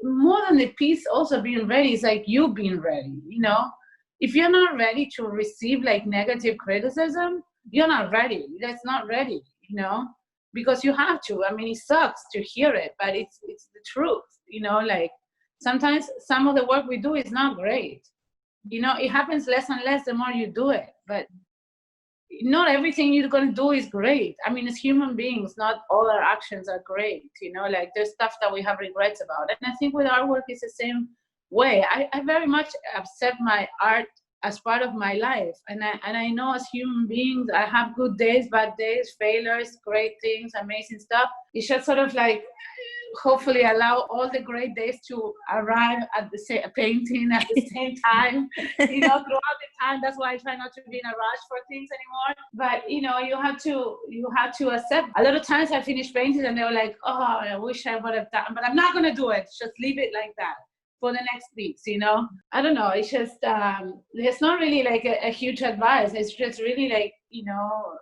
Speaker 2: more than the piece also being ready, is like you being ready, you know. If you're not ready to receive like negative criticism, you're not ready. That's not ready, you know, because you have to. I mean, it sucks to hear it, but it's the truth, you know. Like, sometimes some of the work we do is not great. You know, it happens less and less the more you do it, but not everything you're going to do is great. I mean, as human beings, not all our actions are great, you know, like there's stuff that we have regrets about. And I think with our work it's the same way. I very much accept my art as part of my life. And I know as human beings, I have good days, bad days, failures, great things, amazing stuff. It's just sort of like, hopefully allow all the great days to arrive at the same painting at the same time, you know, throughout the time. That's why I try not to be in a rush for things anymore. But, you know, you have to accept. A lot of times I finish paintings and they were like, oh, I wish I would have done, but I'm not going to do it. Just leave it like that for the next weeks, you know. I don't know. It's just, there's not really like a huge advice. It's just really like, you know,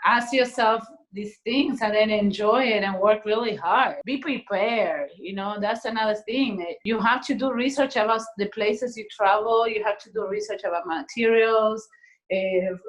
Speaker 2: ask yourself these things and then enjoy it and work really hard. Be prepared, you know, that's another thing. You have to do research about the places you travel. You have to do research about materials,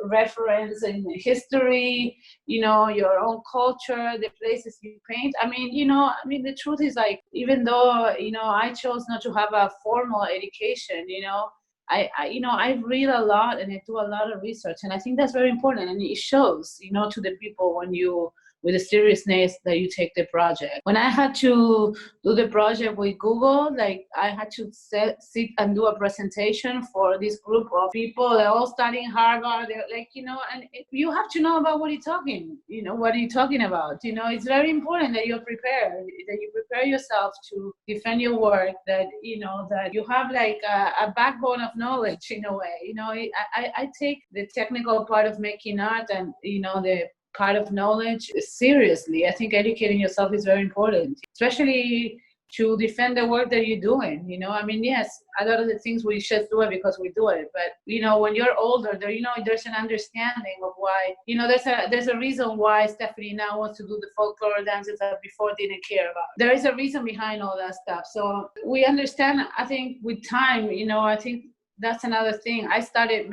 Speaker 2: reference in history, you know, your own culture, the places you paint. I mean, you know, the truth is like, even though, you know, I chose not to have a formal education, you know, I read a lot and I do a lot of research, and I think that's very important, and it shows, you know, to the people when you, with the seriousness that you take the project. When I had to do the project with Google, like I had to sit and do a presentation for this group of people. They're all studying Harvard. They're like, you know, and you have to know about what you're talking, you know, what are you talking about? You know, it's very important that you're prepared, that you prepare yourself to defend your work, that, you know, that you have like a backbone of knowledge in a way. You know, I take the technical part of making art and, you know, the part of knowledge seriously. I think educating yourself is very important, especially to defend the work that you're doing. I mean, yes, a lot of the things we just do it because we do it, but when you're older, there's an understanding of why. There's a reason why Stephanie now wants to do the folklore dances that before didn't care about. There is a reason behind all that stuff. So we understand. I think with time, I think that's another thing. I started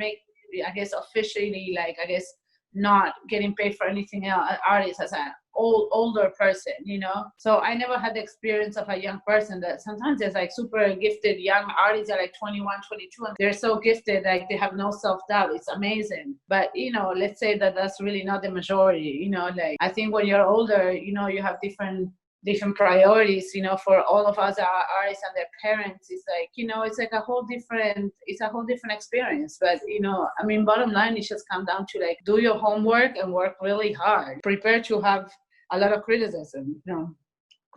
Speaker 2: officially, not getting paid for anything else, artists, as an older person, So I never had the experience of a young person. That sometimes there's super gifted young artists that are 21, 22, and they're so gifted, they have no self-doubt. It's amazing. But, let's say that that's really not the majority, I think when you're older, you have different priorities, for all of us artists and their parents. It's it's a whole different experience. But bottom line, it just comes down to do your homework and work really hard. Prepare to have a lot of criticism,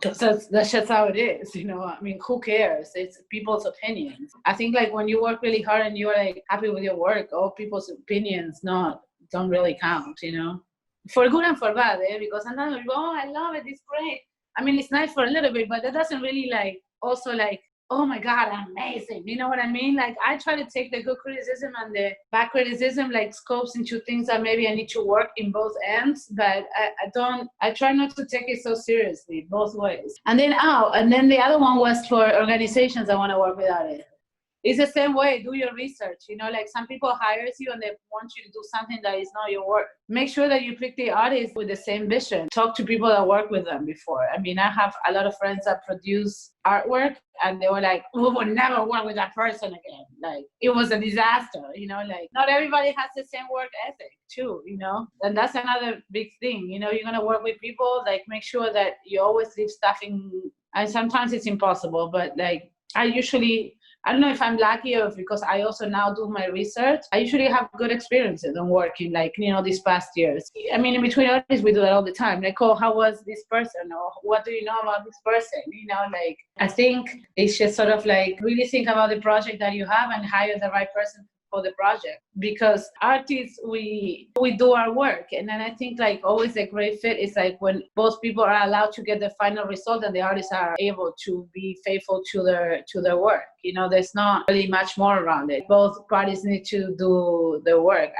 Speaker 2: because that's just how it is. Who cares? It's people's opinions. I think when you work really hard and you're happy with your work, all people's opinions don't really count, for good and for bad, because sometimes we go, oh, I love it, it's great. It's nice for a little bit, but that doesn't really oh my God, amazing. You know what I mean? I try to take the good criticism and the bad criticism, scopes into things that maybe I need to work in both ends, but I try not to take it so seriously both ways. And then the other one was for organizations that want to work with artists. It's the same way. Do your research. Some people hires you and they want you to do something that is not your work. Make sure that you pick the artists with the same vision. Talk to people that worked with them before. I have a lot of friends that produce artwork, and they were we will never work with that person again. It was a disaster. Not everybody has the same work ethic too. And that's another big thing. You're gonna work with people. Make sure that you always leave stuff in. And sometimes it's impossible, but I don't know if I'm lucky or because I also now do my research. I usually have good experiences on working, these past years. In between artists, we do that all the time. Oh, how was this person? Or what do you know about this person? I think it's just sort of really think about the project that you have and hire the right person for the project, because artists, we do our work. And then I think always a great fit is when both people are allowed to get the final result and the artists are able to be faithful to their work. There's not really much more around it. Both parties need to do the work.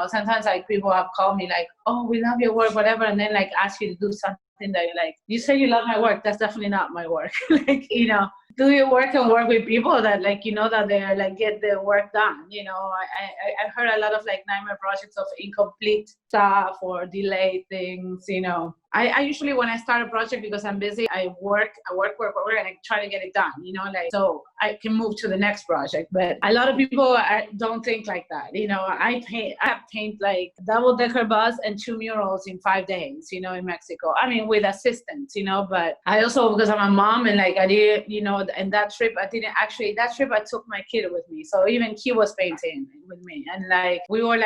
Speaker 2: Sometimes people have called me oh, we love your work, whatever, and then ask you to do something that you're you say you love my work. That's definitely not my work. Do your work and work with people that that they're get the work done. I heard a lot of nightmare projects of incomplete stuff or delayed things. I usually, when I start a project, because I'm busy, I work, and I try to get it done, so I can move to the next project. But a lot of people don't think like that. I paint double-decker bus and 2 murals in 5 days, in Mexico. With assistance, but I also, because I'm a mom and I did, and that trip, I took my kid with me. So even he was painting with me. And we were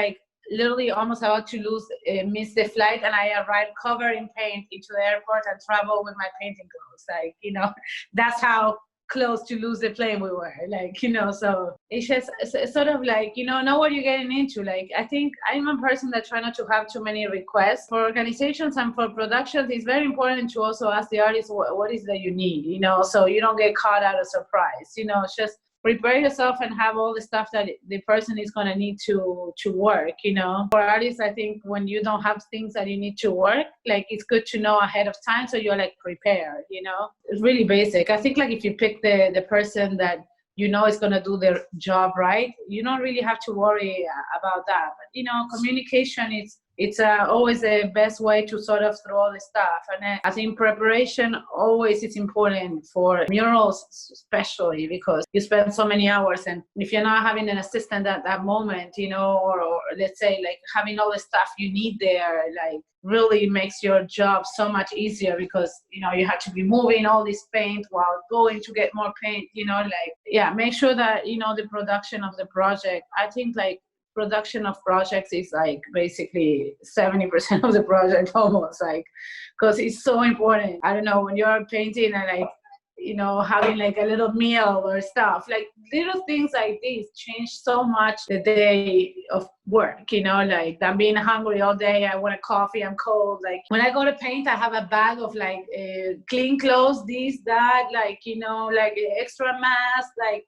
Speaker 2: literally almost about to miss the flight, and I arrived covered in paint into the airport and traveled with my painting clothes. That's how close to lose the plane we were. So it's just sort of know what you're getting into. I think I'm a person that try not to have too many requests. For organizations and for productions, it's very important to also ask the artist what is that you need, so you don't get caught out of surprise. It's just prepare yourself and have all the stuff that the person is going to need to work. For artists, I think when you don't have things that you need to work, it's good to know ahead of time, so you're prepared. It's really basic. I think if you pick the person that is going to do their job right, you don't really have to worry about that. But communication it's always the best way to sort of through all the stuff. And I think preparation always is important for murals, especially because you spend so many hours. And if you're not having an assistant at that moment, or let's say having all the stuff you need there, really makes your job so much easier, because, you have to be moving all this paint while going to get more paint, make sure that, the production of the project, I think production of projects is basically 70% of the project almost, because it's so important. I don't know, when you're painting and having like a little meal or stuff. Like little things like this change so much the day of work, like I'm being hungry all day. I want a coffee, I'm cold. Like when I go to paint, I have a bag of like clean clothes, this, that, like, like extra mask, like,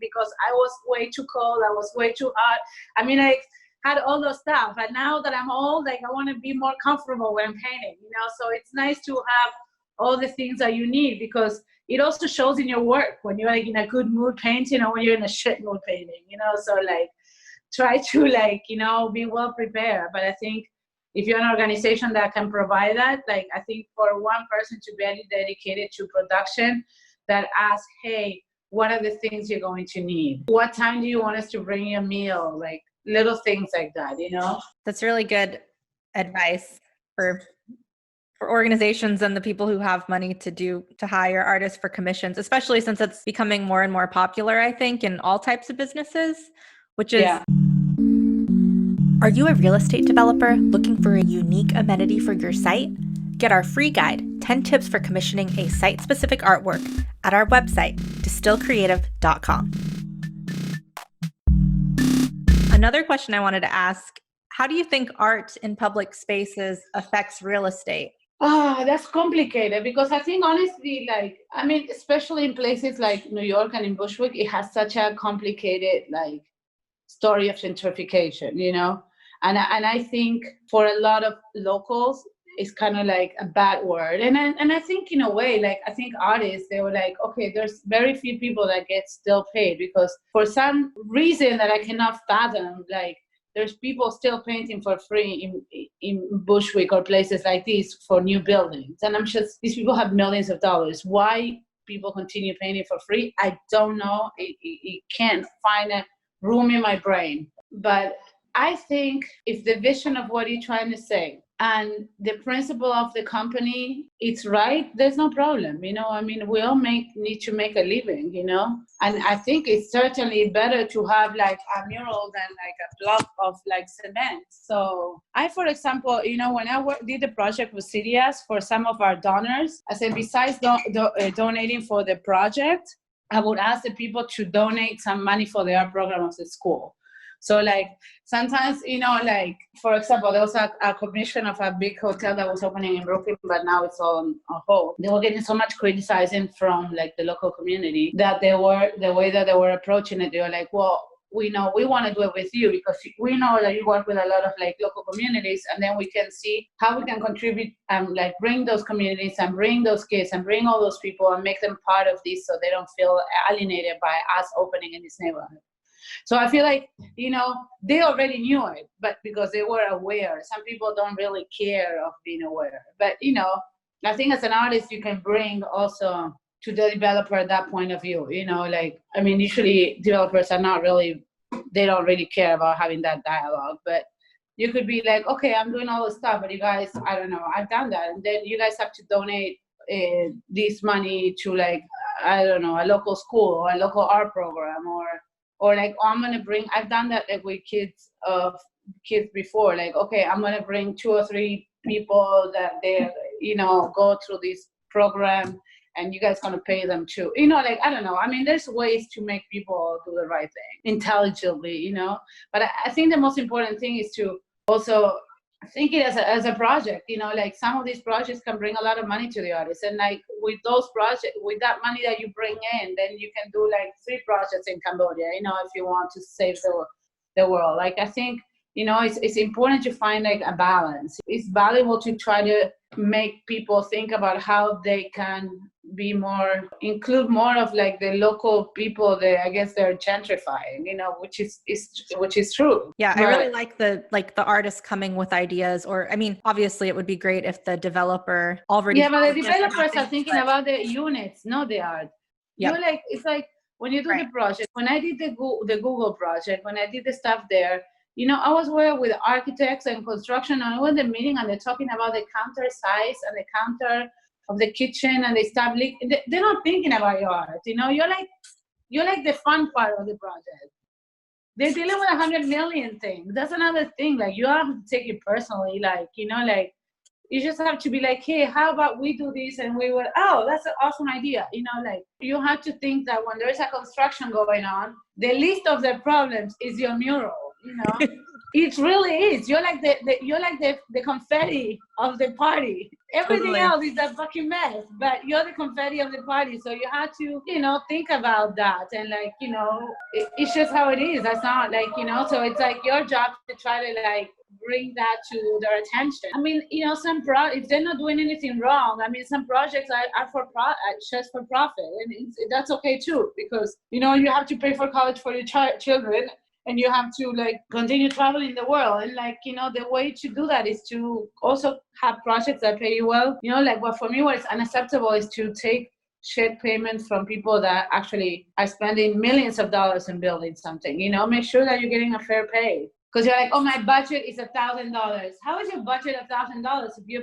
Speaker 2: because I was way too cold, I was way too hot. I had all those stuff. And now that I'm old, like I want to be more comfortable when I'm painting, so it's nice to have all the things that you need, because it also shows in your work when you're like in a good mood painting or when you're in a shit mood painting, so like try to like, be well prepared. But I think if you're an organization that can provide that, like I think for one person to be dedicated to production that asks, hey, what are the things you're going to need? What time do you want us to bring you a meal? Like little things like that,
Speaker 1: That's really good advice for organizations and the people who have money to hire artists for commissions, especially since it's becoming more and more popular, I think, in all types of businesses, which is... Yeah. Are you a real estate developer looking for a unique amenity for your site? Get our free guide, 10 tips for commissioning a site-specific artwork, at our website, distillcreative.com. Another question I wanted to ask, how do you think art in public spaces affects real estate?
Speaker 2: That's complicated, because I think honestly, like, especially in places like New York and in Bushwick, it has such a complicated like story of gentrification, and I think for a lot of locals, it's kind of like a bad word. And I think in a way, like, I think artists, they were like, okay, there's very few people that get still paid, because for some reason that I cannot fathom, like, there's people still painting for free in Bushwick or places like this for new buildings. And these people have millions of dollars. Why people continue painting for free? I don't know. It can't find a room in my brain. But I think if the vision of what you're trying to say and the principle of the company, it's right, there's no problem. We all need to make a living, and I think it's certainly better to have like a mural than like a block of like cement. So I, for example, when I did the project with CDS for some of our donors, I said, besides donating for the project, I would ask the people to donate some money for the art program of the school. So like sometimes, like, for example, there was a commission of a big hotel that was opening in Brooklyn, but now it's on hold. They were getting so much criticizing from like the local community that the way that they were approaching it, they were like, well, we know we want to do it with you, because we know that you work with a lot of like local communities, and then we can see how we can contribute and like bring those communities and bring those kids and bring all those people and make them part of this, so they don't feel alienated by us opening in this neighborhood. So I feel like, they already knew it, but because they were aware. Some people don't really care of being aware. But, I think as an artist, you can bring also to the developer that point of view, usually developers are they don't really care about having that dialogue. But you could be like, okay, I'm doing all this stuff, but you guys, I don't know, I've done that. And then you guys have to donate this money to like, I don't know, a local school or a local art program, or like, I've done that like with kids before, like, okay, I'm going to bring 2 or 3 people that they, go through this program, and you guys going to pay them too. Like, I don't know. There's ways to make people do the right thing intelligently, but I think the most important thing is to also think it as a project, like some of these projects can bring a lot of money to the artists, and like with those projects, with that money that you bring in, then you can do like 3 projects in Cambodia, if you want to save the world. Like, I think, it's important to find like a balance. It's valuable to try to make people think about how they can include more of like the local people that I guess they're gentrifying, which is true.
Speaker 1: Yeah, I really like the artists coming with ideas, or obviously it would be great if the developer already.
Speaker 2: Yeah, but the developers are thinking about the units, not the art. Yep. It's like when you do the project. When I did the Google project, when I did the stuff there, I was working with architects and construction, and I went to the meeting, and they're talking about the counter size and the counter of the kitchen, and they start they're not thinking about your art. You're like the fun part of the project. They're dealing with 100 million things. That's another thing. Like, you have to take it personally. Like, like You just have to be like, hey, how about we do this? And we will, oh, that's an awesome idea. You know, like you have to think that when there's a construction going on, the least of the problems is your mural, you know? It really is. You're like the confetti of the party. Everything
Speaker 1: Totally.
Speaker 2: else is a fucking mess, but you're the confetti of the party. So you have to, you know, think about that. And like, you know, it's just how it is. That's not like, you know, so it's like your job to try to like bring that to their attention. I mean, you know, if they're not doing anything wrong, I mean, some projects are just for profit, and that's okay too, because you know you have to pay for college for your children, and you have to like continue traveling the world, and like, you know, the way to do that is to also have projects that pay you well. You know, like what for me was unacceptable is to take shit payments from people that actually are spending millions of dollars in building something. You know, make sure that you're getting a fair pay. Because you're like, oh, my budget is $1,000. How is your budget $1,000 if you're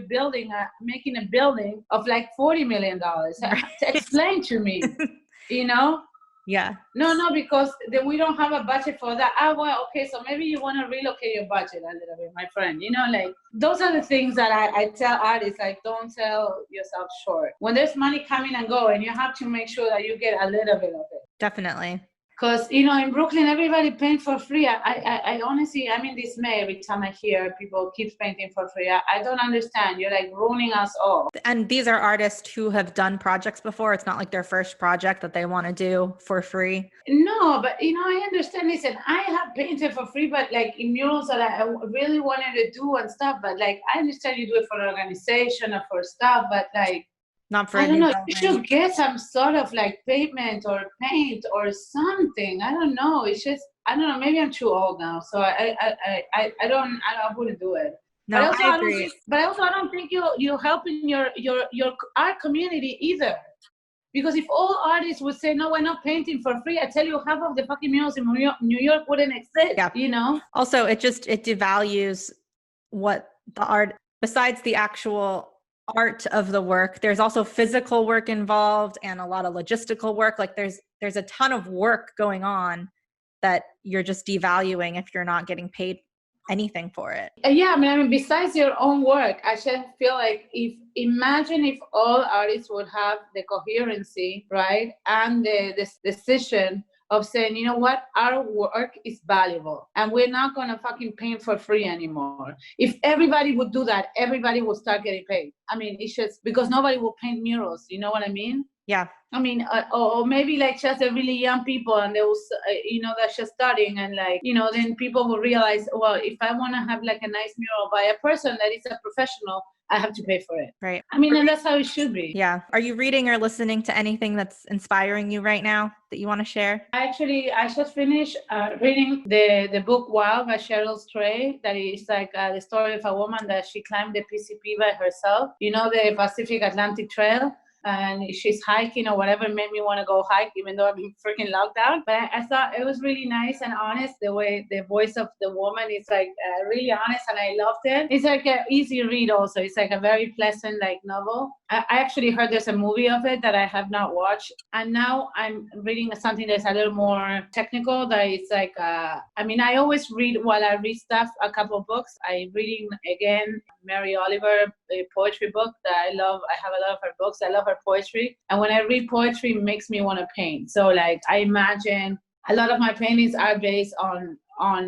Speaker 2: making a building of like $40 million? Explain to me, you know?
Speaker 1: Yeah.
Speaker 2: No, because we don't have a budget for that. Well, okay, so maybe you want to relocate your budget a little bit, my friend. You know, like those are the things that I tell artists, like, don't sell yourself short. When there's money coming and going, you have to make sure that you get a little bit of it.
Speaker 1: Definitely.
Speaker 2: Because, you know, in Brooklyn, everybody paints for free. I honestly, I'm in dismay every time I hear people keep painting for free. I don't understand. You're like ruining us all.
Speaker 1: And these are artists who have done projects before. It's not like their first project that they want to do for free.
Speaker 2: No, but, you know, I understand. Listen, I have painted for free, but like in murals that I really wanted to do and stuff. But like, I understand you do it for an organization or for stuff, but like,
Speaker 1: not for
Speaker 2: I don't know.
Speaker 1: building.
Speaker 2: You should get some sort of like pavement or paint or something. I don't know. It's just, I don't know. Maybe I'm too old now, so I wouldn't do it.
Speaker 1: No,
Speaker 2: but
Speaker 1: I agree.
Speaker 2: I don't think you're helping your art community either. Because if all artists would say, no, we're not painting for free, I tell you, half of the fucking murals in New York wouldn't exist.
Speaker 1: Yeah.
Speaker 2: You know.
Speaker 1: Also, it devalues what the art. Besides the actual art of the work, there's also physical work involved and a lot of logistical work. Like there's a ton of work going on that you're just devaluing if you're not getting paid anything for it.
Speaker 2: Yeah, I mean, besides your own work, I just feel like imagine if all artists would have the coherency, right, and the decision of saying, you know what, our work is valuable and we're not going to fucking paint for free anymore. If everybody would do that, everybody would start getting paid. I mean, it's just because nobody will paint murals. You know what I mean?
Speaker 1: Yeah.
Speaker 2: I mean, or maybe like just the really young people and they will, you know, that's just starting and like, you know, then people will realize, well, if I want to have like a nice mural by a person that is a professional, I have to pay for it.
Speaker 1: Right.
Speaker 2: I mean, and that's how it should be.
Speaker 1: Yeah. Are you reading or listening to anything that's inspiring you right now that you want to share?
Speaker 2: Actually, I just finished reading the book Wild by Cheryl Stray. That is like the story of a woman that she climbed the PCP by herself. You know, the Pacific Atlantic Trail. And she's hiking or whatever. It made me want to go hike, even though I'm in freaking lockdown. But I thought it was really nice and honest. The way the voice of the woman is like really honest, and I loved it. It's like an easy read also. It's like a very pleasant like novel. I actually heard there's a movie of it that I have not watched. And now I'm reading something that's a little more technical. That it's like, I mean, I always read while I read stuff, a couple of books. I'm reading again Mary Oliver, a poetry book that I love. I have a lot of her books. I love her poetry. And when I read poetry, it makes me want to paint. So like I imagine a lot of my paintings are based on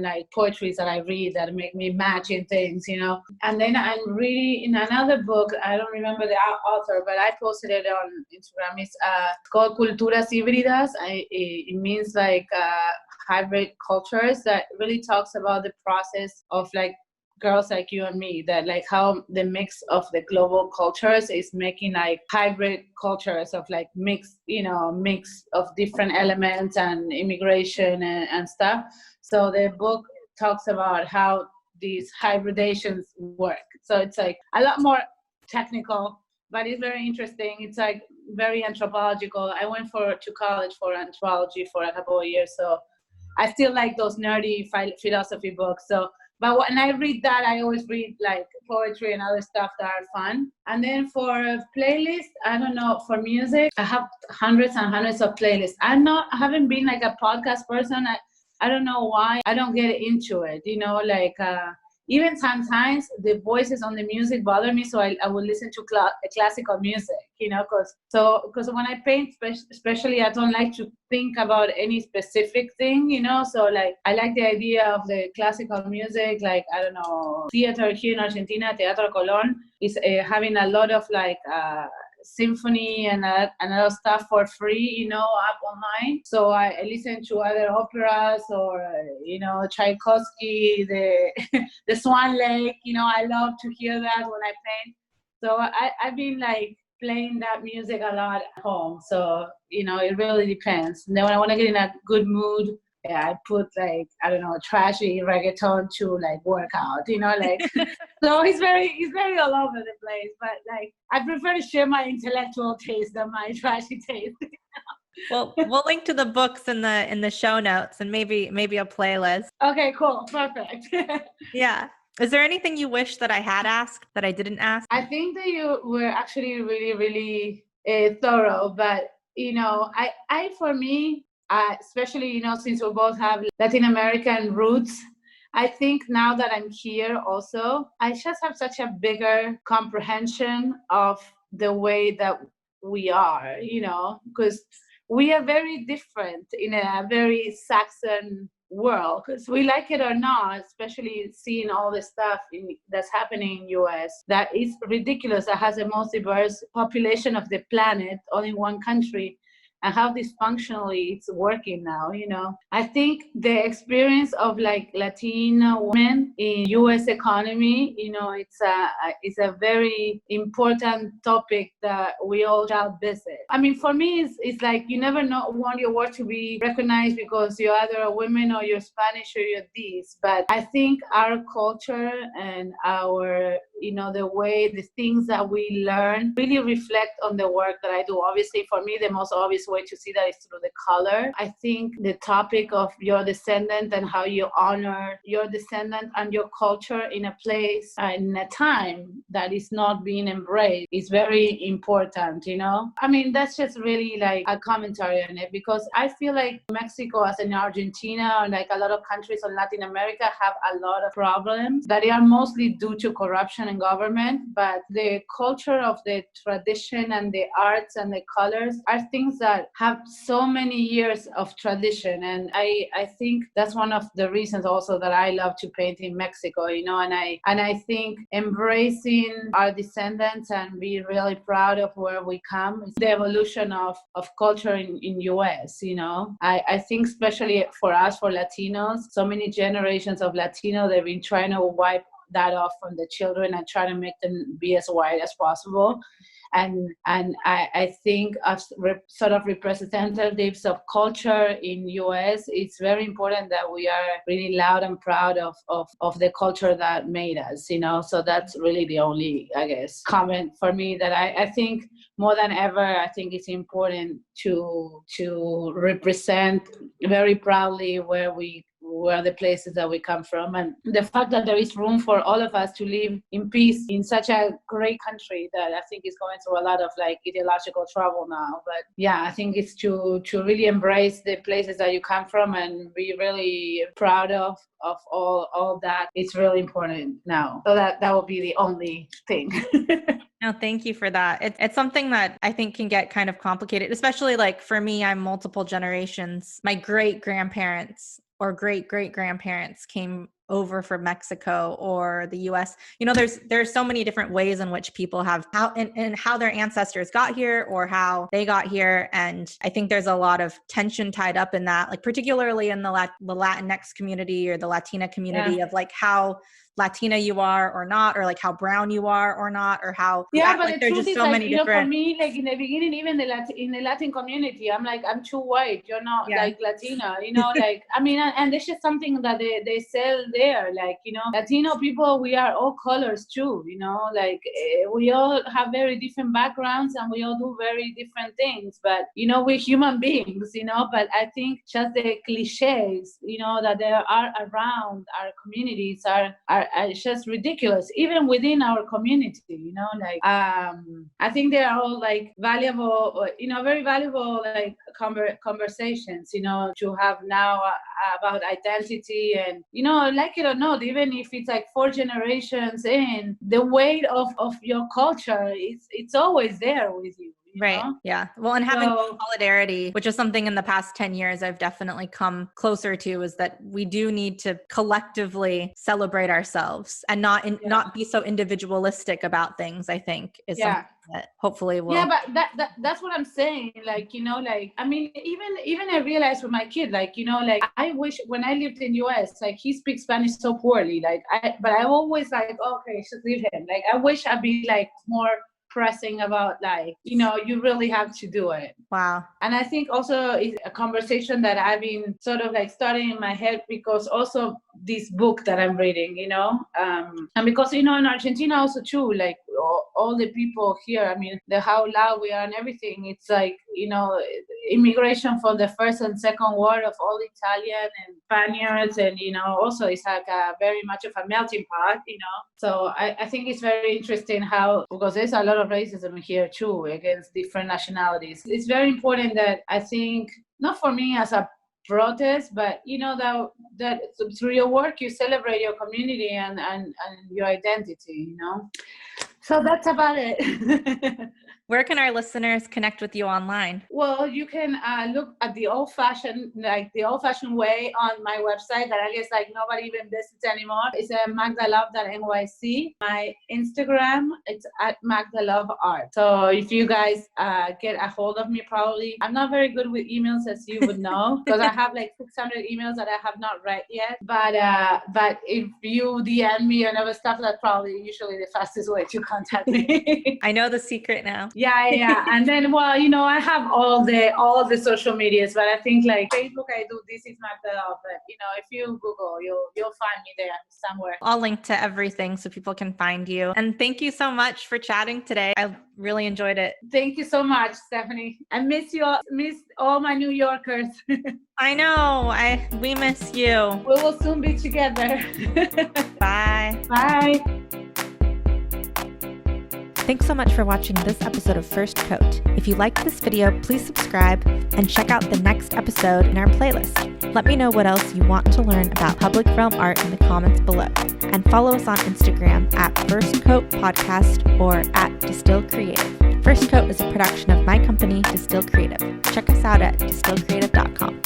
Speaker 2: like poetries that I read that make me imagine things, you know. And then I'm reading in another book, I don't remember the author, but I posted it on Instagram. It's called Culturas Híbridas. It means like hybrid cultures, that really talks about the process of like girls like you and me, that like how the mix of the global cultures is making like hybrid cultures of like mix of different elements and immigration and stuff. So the book talks about how these hybridations work. So it's like a lot more technical, but it's very interesting. It's like very anthropological. I went to college for anthropology for a couple of years, so I still like those nerdy philosophy books. So, but when I read that, I always read like poetry and other stuff that are fun. And then for a playlist, I don't know, for music, I have hundreds and hundreds of playlists. I haven't been like a podcast person. I don't know why I don't get into it. You know, like even sometimes the voices on the music bother me, so I would listen to classical music, because when I paint, especially, I don't like to think about any specific thing, so like I like the idea of the classical music, like, I don't know, theater here in Argentina, Teatro Colón is having a lot of like symphony and other stuff for free, up online. So I listen to other operas or, Tchaikovsky, the Swan Lake, I love to hear that when I paint. So I've been like playing that music a lot at home. So, it really depends. And then when I want to get in a good mood, yeah, I put like, I don't know, trashy reggaeton to like work out, like, so it's very all over the place, but like, I prefer to share my intellectual taste than my trashy taste.
Speaker 1: Well, we'll link to the books in the show notes and maybe a playlist.
Speaker 2: Okay, cool. Perfect.
Speaker 1: Yeah. Is there anything you wish that I had asked that I didn't ask?
Speaker 2: I think that you were actually really, really thorough, but, I for me, especially, since we both have Latin American roots, I think now that I'm here also, I just have such a bigger comprehension of the way that we are, because we are very different in a very Saxon world, because we like it or not, especially seeing all the stuff that's happening in US that is ridiculous, that has the most diverse population of the planet, only one country, and how dysfunctionally it's working now, I think the experience of like Latina women in US economy, it's a very important topic that we all shall visit. I mean, for me, it's like you never want your work to be recognized because you're either a woman or you're Spanish or you're this. But I think our culture and our, the way, the things that we learn really reflect on the work that I do. Obviously, for me, the most obvious way to see that is through the color. I think the topic of your descendant and how you honor your descendant and your culture in a place in a time that is not being embraced is very important, I mean, that's just really like a commentary on it, because I feel like Mexico, as in Argentina, and like a lot of countries in Latin America, have a lot of problems that are mostly due to corruption and government, but the culture of the tradition and the arts and the colors are things that have so many years of tradition. And I think that's one of the reasons also that I love to paint in Mexico, and I think embracing our descendants and be really proud of where we come is the evolution of culture in US, I think especially for us, for Latinos, so many generations of Latino, they've been trying to wipe that off from the children and try to make them be as white as possible. And I think as sort of representatives of culture in US, it's very important that we are really loud and proud of the culture that made us, so that's really the only, I guess, comment for me, that I think more than ever, I think it's important to represent very proudly where the places that we come from, and the fact that there is room for all of us to live in peace in such a great country that I think is going through a lot of like ideological trouble now. But yeah, I think it's to really embrace the places that you come from and be really proud of all that. It's really important now. So that will be the only thing.
Speaker 1: No, thank you for that. It's something that I think can get kind of complicated, especially like for me, I'm multiple generations. My great-grandparents or great-great-grandparents came over from Mexico or the US. There's so many different ways in which people have how their ancestors got here or how they got here. And I think there's a lot of tension tied up in that, like particularly in the Latinx community or the Latina community, of like how Latina you are or not, or like how brown you are or not, or how
Speaker 2: but
Speaker 1: like
Speaker 2: the truth is, like,
Speaker 1: many different.
Speaker 2: For me, like in the beginning, even in the Latin community, I'm like, I'm too white, you're not like Latina, like, I mean, and this is something that they sell there, like, Latino people, we are all colors too, like we all have very different backgrounds and we all do very different things, but we're human beings, but I think just the cliches, that there are around our communities are are just ridiculous, even within our community, like, I think they are all like valuable, very valuable, like conversations, to have now about identity. And, like it or not, even if it's like 4 generations in, the weight of your culture, it's always there with you.
Speaker 1: Right. Yeah. Well, and having solidarity, which is something in the past 10 years I've definitely come closer to, is that we do need to collectively celebrate ourselves and not be so individualistic about things, I think, is something that hopefully will.
Speaker 2: Yeah, but that's what I'm saying. Like, like, I mean, even I realized with my kid, like, like, I wish when I lived in US, like, he speaks Spanish so poorly, like, but I always like, okay, I should leave him. Like, I wish I'd be like more pressing about, like, you really have to do it.
Speaker 1: Wow.
Speaker 2: And I think also it's a conversation that I've been sort of like studying in my head, because also this book that I'm reading, and because, in Argentina also too, like all the people here, I mean, how loud we are and everything, it's like, immigration from the first and second world of all Italian and Spaniards, and, also it's like very much of a melting pot, So I think it's very interesting how, because there's a lot of racism here too against different nationalities. It's very important that, I think, not for me as a protest, but that through your work you celebrate your community and your identity, So that's about it.
Speaker 1: Where can our listeners connect with you online?
Speaker 2: Well, you can look at the old-fashioned way on my website that I guess like nobody even visits anymore. It's magdalove.nyc. My Instagram, it's at magdaloveart. So if you guys get a hold of me, probably, I'm not very good with emails, as you would know, because I have like 600 emails that I have not read yet. But if you DM me and other stuff, that's probably usually the fastest way to contact me.
Speaker 1: I know the secret now.
Speaker 2: Yeah. And then, well, I have all the social medias, but I think like Facebook, I do This Is Magdalove. But if you Google, you'll find me there somewhere.
Speaker 1: I'll link to everything so people can find you. And thank you so much for chatting today. I really enjoyed it.
Speaker 2: Thank you so much, Stephanie. I miss you all, miss all my New Yorkers.
Speaker 1: I know. We miss you.
Speaker 2: We will soon be together.
Speaker 1: Bye.
Speaker 2: Bye.
Speaker 1: Thanks so much for watching this episode of First Coat. If you liked this video, please subscribe and check out the next episode in our playlist. Let me know what else you want to learn about public realm art in the comments below. And follow us on Instagram at First Coat Podcast or at Distill Creative. First Coat is a production of my company, Distill Creative. Check us out at distillcreative.com.